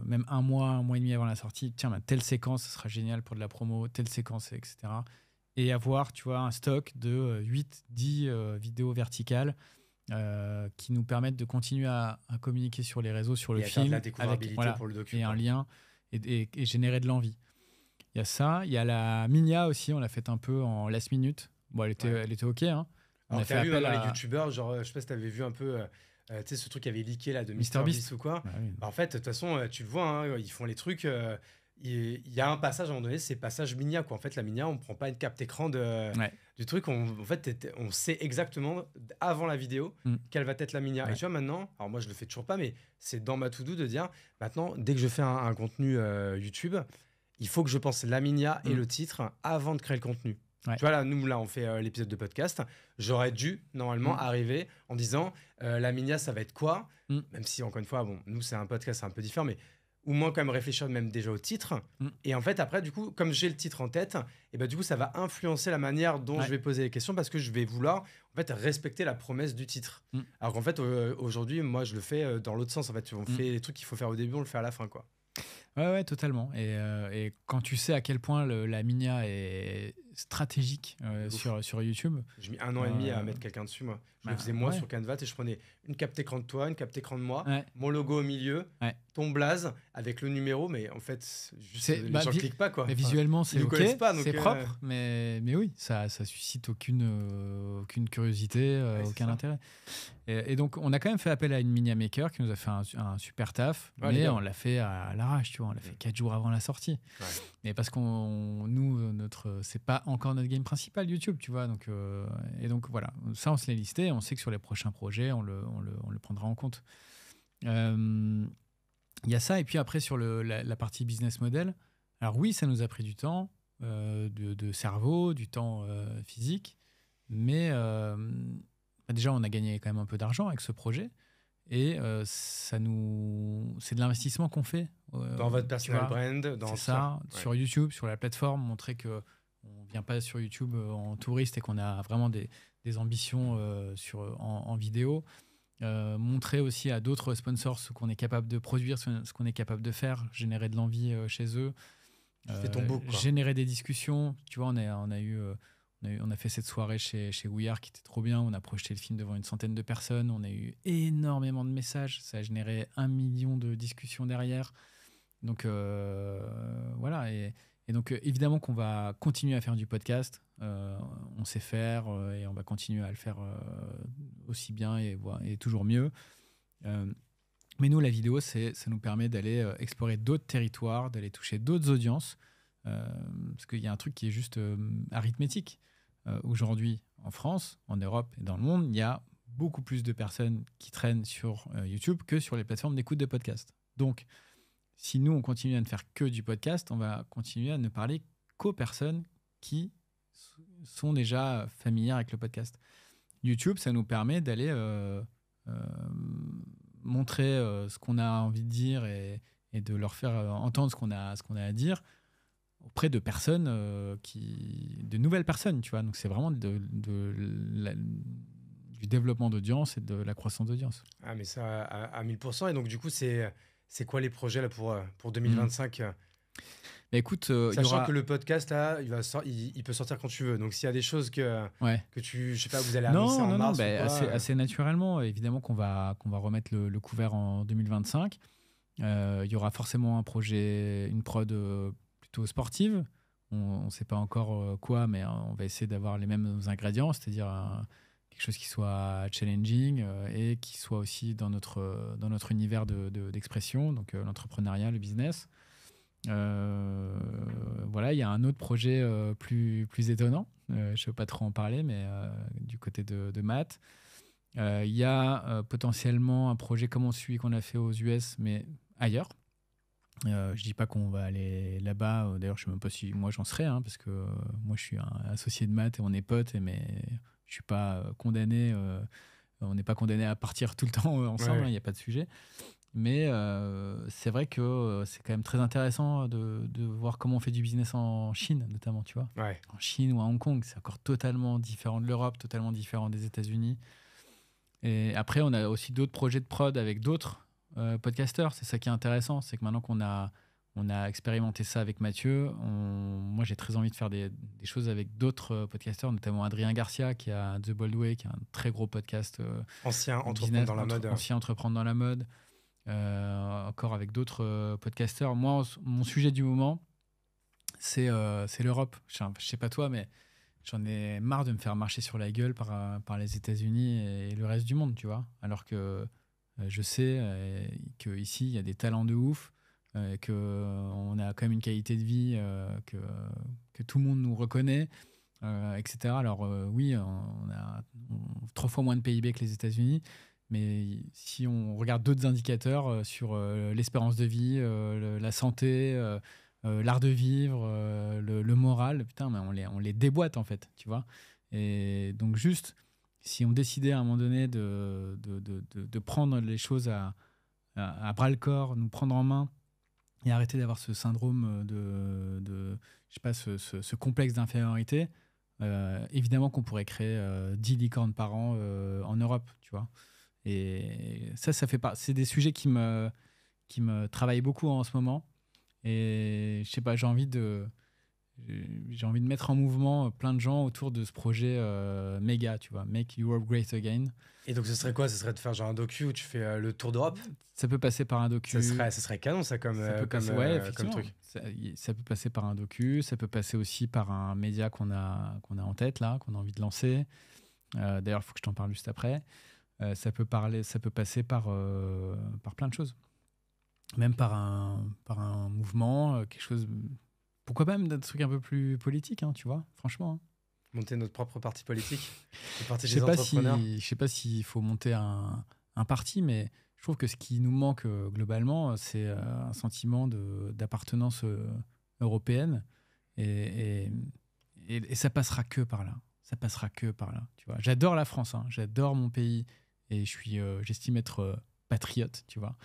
même un mois et demi avant la sortie, tiens, telle séquence, ce sera génial pour de la promo, telle séquence, etc. Et avoir, tu vois, un stock de 8-10 vidéos verticales qui nous permettent de continuer à communiquer sur les réseaux, sur le film, la découvrabilité pour le docu, et un lien et générer de l'envie. Il y a ça, il y a la Minia aussi, on l'a faite un peu en last minute. Bon, elle était OK. Hein. On a fait appel à les youtubeurs, genre, je sais pas si tu avais vu un peu... tu sais, ce truc qui avait leaké là, de MrBeast ou quoi. Ah, oui. En fait, de toute façon, tu le vois, hein, ils font les trucs. Il y a un passage à un moment donné, c'est passage Minia, quoi. En fait, la Minia, on prend pas une capte écran du truc. En fait, on sait exactement avant la vidéo quelle va être la Minia. Ouais. Et tu vois, maintenant, alors moi, je le fais toujours pas, mais c'est dans ma to-do de dire maintenant, dès que je fais un contenu YouTube, il faut que je pense la Minia et le titre avant de créer le contenu. Ouais. Tu vois, là, nous, on fait l'épisode de podcast. J'aurais dû, normalement, arriver en disant la Minia, ça va être quoi? Même si, encore une fois, nous, c'est un podcast, c'est un peu différent, mais au moins, quand même, réfléchir même déjà au titre. Et en fait, après, du coup, comme j'ai le titre en tête, et du coup, ça va influencer la manière dont je vais poser les questions parce que je vais vouloir, en fait, respecter la promesse du titre. Alors qu'en fait, aujourd'hui, moi, je le fais dans l'autre sens. En fait, on fait les trucs qu'il faut faire au début, on le fait à la fin, quoi. Ouais, totalement. Et quand tu sais à quel point la Minia est stratégique sur YouTube. J'ai mis 1 an et demi à mettre quelqu'un dessus, moi. Je le faisais moi sur Canva et je prenais une capte écran de toi, une capte écran de moi, mon logo au milieu, ton blaze avec le numéro, mais en fait, juste les gens ne cliquent pas, quoi. Mais visuellement, c'est OK, c'est propre, mais oui, ça suscite aucune curiosité, aucun intérêt. Et donc, on a quand même fait appel à une Minia Maker qui nous a fait un super taf, mais on l'a fait à l'arrache, tu vois, on l'a fait 4 jours avant la sortie. Et parce c'est pas encore notre game principal, YouTube, tu vois. Donc, et donc, voilà, ça, on se l'est listé. On sait que sur les prochains projets, on le prendra en compte. Il y a ça. Et puis après, sur la partie business model, alors oui, ça nous a pris du temps, de cerveau, du temps physique. Mais déjà, on a gagné quand même un peu d'argent avec ce projet. Et c'est de l'investissement qu'on fait. Dans votre personal brand. C'est ça, sur YouTube, sur la plateforme, montrer qu'on ne vient pas sur YouTube en touriste et qu'on a vraiment des ambitions en vidéo. Montrer aussi à d'autres sponsors ce qu'on est capable de produire, ce qu'on est capable de faire, générer de l'envie chez eux. Fais ton book, quoi. Générer des discussions. Tu vois, on a fait cette soirée chez We Are qui était trop bien. On a projeté le film devant une centaine de personnes. On a eu énormément de messages. Ça a généré 1 million de discussions derrière. Donc, voilà. Et donc, évidemment qu'on va continuer à faire du podcast. On sait faire et on va continuer à le faire aussi bien et toujours mieux. Mais nous, la vidéo, ça nous permet d'aller explorer d'autres territoires, d'aller toucher d'autres audiences. Parce qu'il y a un truc qui est juste arithmétique. Aujourd'hui, en France, en Europe et dans le monde, il y a beaucoup plus de personnes qui traînent sur YouTube que sur les plateformes d'écoute de podcasts. Donc, si nous, on continue à ne faire que du podcast, on va continuer à ne parler qu'aux personnes qui sont déjà familières avec le podcast. YouTube, ça nous permet d'aller montrer ce qu'on a envie de dire et de leur faire entendre ce qu'on a à dire auprès de personnes de nouvelles personnes, tu vois. Donc c'est vraiment du développement d'audience et de la croissance d'audience. Ah, mais ça à 1000%. Et donc du coup, c'est quoi les projets là pour 2025 Bah, écoute, sachant que le podcast là, il peut sortir quand tu veux. Donc s'il y a des choses que je sais pas, vous allez annoncer en mars, assez naturellement, évidemment qu'on va remettre le couvert en 2025. Il y aura forcément un projet, une prod plutôt sportive. On ne sait pas encore quoi, mais on va essayer d'avoir les mêmes ingrédients, c'est-à-dire quelque chose qui soit challenging et qui soit aussi dans notre univers d'expression, donc l'entrepreneuriat, le business. Voilà, il y a un autre projet plus étonnant. Je ne veux pas trop en parler, mais du côté de Matt. Il y a potentiellement un projet comme celui qu'on a fait aux US, mais ailleurs. Je dis pas qu'on va aller là-bas. D'ailleurs, je sais même pas si moi j'en serais, parce que moi je suis un associé de Matt et on est potes, mais je suis pas condamné. On n'est pas condamné à partir tout le temps ensemble. Il n'y a pas de sujet. Mais c'est vrai que c'est quand même très intéressant de voir comment on fait du business en Chine, notamment, tu vois. En Chine ou à Hong Kong, c'est encore totalement différent de l'Europe, totalement différent des États-Unis. Et après, on a aussi d'autres projets de prod avec d'autres podcasteurs. C'est ça qui est intéressant, c'est que maintenant qu'on a expérimenté ça avec Mathieu, moi j'ai très envie de faire des choses avec d'autres podcasteurs, notamment Adrien Garcia qui a The Bold Way, qui est un très gros podcast ancien entreprendre dans la mode. Ancien entreprendre dans la mode. Encore avec d'autres podcasteurs. Moi, mon sujet du moment, c'est l'Europe. Je sais pas toi, mais j'en ai marre de me faire marcher sur la gueule par les États-Unis et le reste du monde, tu vois. Alors que je sais qu'ici, il y a des talents de ouf, qu'on a quand même une qualité de vie que tout le monde nous reconnaît, etc. Alors oui, on a 3 fois moins de PIB que les États-Unis. Mais si on regarde d'autres indicateurs sur l'espérance de vie, la santé, l'art de vivre, le moral, putain, mais on les déboîte en fait, tu vois. Et donc juste, si on décidait à un moment donné de prendre les choses à bras le corps, nous prendre en main et arrêter d'avoir ce syndrome je sais pas, ce complexe d'infériorité, évidemment qu'on pourrait créer 10 licornes par an en Europe, tu vois. Et ça fait pas. C'est des sujets qui me travaillent beaucoup en ce moment. Et je sais pas, j'ai envie de mettre en mouvement plein de gens autour de ce projet méga, tu vois, Make Europe Great Again. Et donc, ce serait quoi? Ce serait de faire genre un docu où tu fais le tour d'Europe? Ça peut passer par un docu. Ça serait canon, ça, comme truc. Ça peut passer par un docu, ça peut passer aussi par un média qu'on a en tête, là, qu'on a envie de lancer. D'ailleurs, il faut que je t'en parle juste après. Ça peut passer par plein de choses. Même par un mouvement, quelque chose... Pourquoi pas même des trucs un peu plus politiques, hein, tu vois, franchement. Hein. Monter notre propre parti politique, le parti Je des entrepreneurs. Je sais pas s'il faut monter un parti, mais je trouve que ce qui nous manque globalement, c'est un sentiment d'appartenance européenne. Et ça passera que par là. Ça passera que par là. Tu vois. J'adore la France, hein, j'adore mon pays, et j'estime être patriote, tu vois.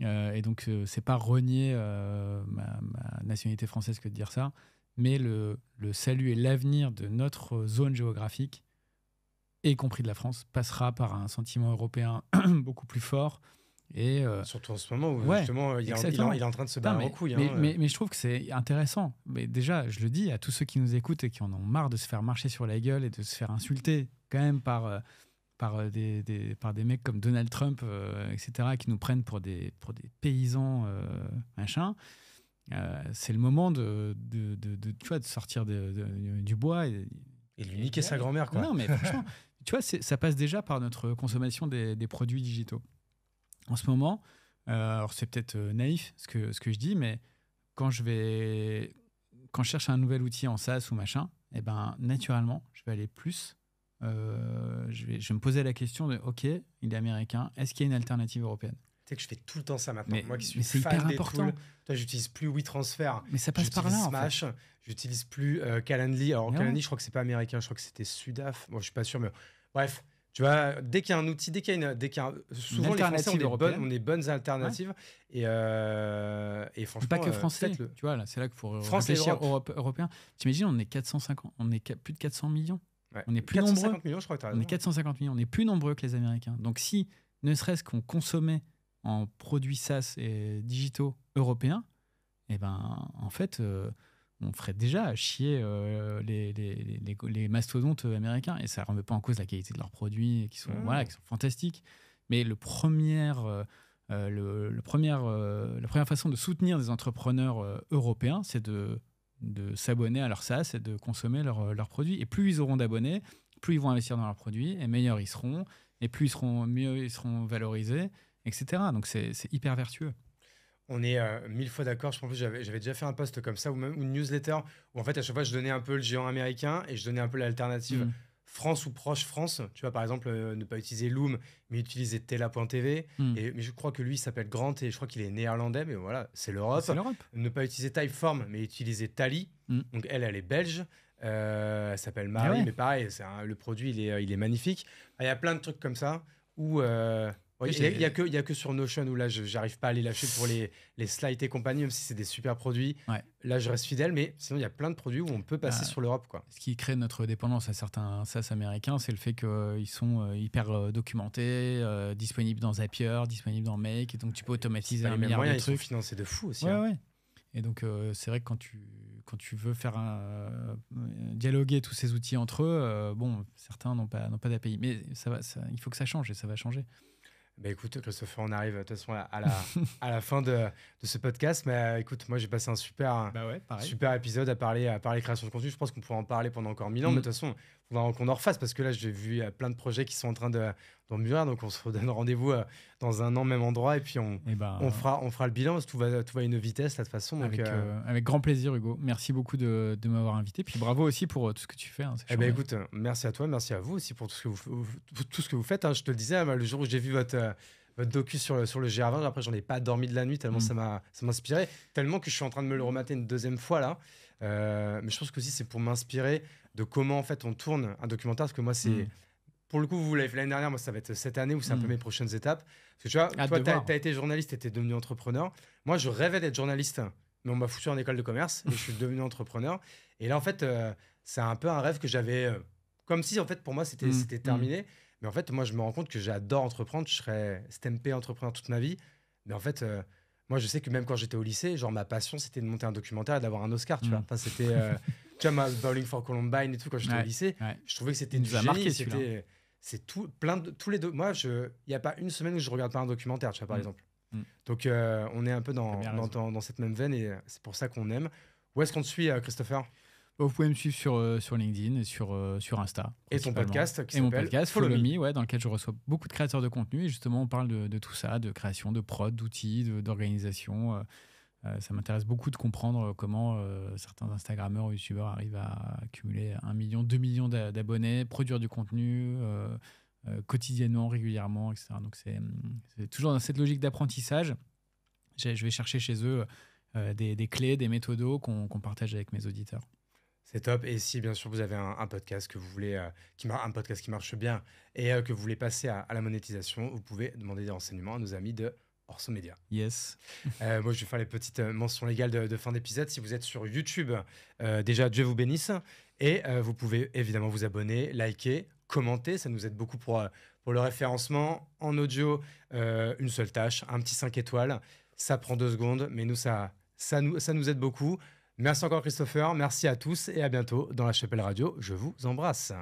Et donc, c'est pas renier ma nationalité française que de dire ça, mais le salut et l'avenir de notre zone géographique, y compris de la France, passera par un sentiment européen beaucoup plus fort. Et surtout en ce moment où justement il est en train de se barrer en couille. Mais je trouve que c'est intéressant. Mais déjà, je le dis à tous ceux qui nous écoutent et qui en ont marre de se faire marcher sur la gueule et de se faire insulter quand même par des mecs comme Donald Trump, etc., qui nous prennent pour des paysans, machin. C'est le moment de sortir du bois et lui niquer sa grand-mère, quoi. Non, mais franchement, tu vois, ça passe déjà par notre consommation des produits digitaux. En ce moment, alors c'est peut-être naïf ce que je dis, mais quand je cherche un nouvel outil en SaaS ou machin, eh ben, naturellement, je vais aller plus. Je vais me poser la question de OK, il est américain, est-ce qu'il y a une alternative européenne? Tu sais que je fais tout le temps ça maintenant. Mais, moi qui suis c'est fan hyper des important. tools, toi, j'utilise plus WeTransfer. Mais ça passe par là. Smash, en fait. J'utilise plus Calendly. Alors Calendly, je crois que c'est pas américain, je crois que c'était Sudaf. Bon, je suis pas sûr, mais bref. Tu vois, dès qu'il y a un outil, souvent les Français ont des bonnes alternatives. Ouais. Et franchement, pas que français. Tu vois, là, c'est là qu'il faut réfléchir européen. T'imagines, on est 450, on est plus de 400 millions. Ouais. On est plus 450 nombreux. millions, je crois que tu as raison. On est 450 millions. On est plus nombreux que les Américains. Donc, si ne serait-ce qu'on consommait en produits SaaS et digitaux européens, eh ben, en fait, on ferait déjà chier les mastodontes américains. Et ça ne remet pas en cause la qualité de leurs produits, qui sont fantastiques. Mais la première façon de soutenir des entrepreneurs européens, c'est de s'abonner à leur SaaS et de consommer leurs produits. Et plus ils auront d'abonnés, plus ils vont investir dans leurs produits, et meilleurs ils seront, et mieux ils seront valorisés, etc. Donc c'est hyper vertueux. On est 1000 fois d'accord. Je pense que j'avais déjà fait un post comme ça, ou même une newsletter, où en fait à chaque fois je donnais un peu le géant américain et je donnais un peu l'alternative France ou proche France. Tu vois, par exemple, ne pas utiliser Loom, mais utiliser Tela.tv. Mais je crois que lui, il s'appelle Grant et je crois qu'il est néerlandais, mais voilà, c'est l'Europe. Ne pas utiliser Typeform, mais utiliser Tally. Donc elle est belge. Elle s'appelle Marie, mais pareil, le produit, il est magnifique. Il y a plein de trucs comme ça où... il y a que sur Notion où là j'arrive pas à les lâcher pour les slides et compagnie, même si c'est des super produits. Là je reste fidèle, mais sinon il y a plein de produits où on peut passer sur l'Europe, quoi. Ce qui crée notre dépendance à certains SaaS américains, c'est le fait qu'ils sont hyper documentés, disponibles dans Zapier, disponibles dans Make, et donc tu peux automatiser un milliard de trucs. Ils sont financés de fou aussi. Et donc c'est vrai que quand tu veux faire dialoguer tous ces outils entre eux, certains n'ont pas d'API, mais il faut que ça change et ça va changer. Bah écoute, Christopher, on arrive de toute façon à la fin de ce podcast. Mais écoute, moi j'ai passé un super épisode à parler création de contenu. Je pense qu'on pourrait en parler pendant encore 1000 ans, mais de toute façon, il faudra qu'on en refasse parce que là j'ai vu plein de projets qui sont en train d'en mûrir. Donc on se redonne rendez-vous dans un an, même endroit, et puis on fera le bilan parce que tout va à une vitesse là, de toute façon. Donc, avec grand plaisir, Hugo. Merci beaucoup de m'avoir invité. Puis bravo aussi pour tout ce que tu fais. Hein, écoute, merci à toi, merci à vous aussi pour tout ce que vous faites. Hein. Je te le disais, le jour où j'ai vu votre docu sur le GR20, après j'en ai pas dormi de la nuit tellement ça m'a inspiré, tellement que je suis en train de me le remater une deuxième fois là. Mais je pense que aussi c'est pour m'inspirer de comment en fait on tourne un documentaire, parce que moi c'est pour le coup, vous l'avez fait l'année dernière, moi ça va être cette année où c'est un peu mes prochaines étapes. Parce que tu vois, toi t'as été journaliste et t'es devenu entrepreneur. Moi je rêvais d'être journaliste, mais on m'a foutu en école de commerce et je suis devenu entrepreneur. Et là en fait c'est un peu un rêve que j'avais, comme si en fait pour moi c'était terminé. Mais en fait moi je me rends compte que j'adore entreprendre, je serais stampé entrepreneur toute ma vie. Mais en fait moi, je sais que même quand j'étais au lycée, genre ma passion, c'était de monter un documentaire et d'avoir un Oscar, tu vois. Enfin, c'était, tu vois, ma Bowling for Columbine et tout, quand j'étais au lycée, je trouvais que c'était du génie. Marqué, c'est tout, plein de, tous les deux. Moi, il n'y a pas une semaine où je regarde pas un documentaire, tu vois, par exemple. Donc, on est un peu dans cette même veine et c'est pour ça qu'on aime. Où est-ce qu'on te suit, Christopher? Vous pouvez me suivre sur LinkedIn et sur Insta. Et ton podcast qui et mon s'appelle podcast Follow Me, dans lequel je reçois beaucoup de créateurs de contenu. Et justement, on parle de tout ça, de création, de prod, d'outils, d'organisation. Ça m'intéresse beaucoup de comprendre comment certains Instagrammeurs ou YouTubeurs arrivent à accumuler 1 million, 2 millions d'abonnés, produire du contenu quotidiennement, régulièrement, etc. Donc, c'est toujours dans cette logique d'apprentissage. Je vais chercher chez eux des clés, des méthodos qu'on partage avec mes auditeurs. C'est top. Et si, bien sûr, vous avez un podcast que vous voulez, un podcast qui marche bien et que vous voulez passer à la monétisation, vous pouvez demander des renseignements à nos amis de Orso Média. Yes. Moi, je vais faire les petites mentions légales de fin d'épisode. Si vous êtes sur YouTube, déjà, Dieu vous bénisse. Et vous pouvez évidemment vous abonner, liker, commenter. Ça nous aide beaucoup pour le référencement. En audio, une seule tâche, un petit 5 étoiles. Ça prend 2 secondes, mais nous, ça nous aide beaucoup. Merci encore Christopher, merci à tous et à bientôt dans La Chapelle Radio. Je vous embrasse.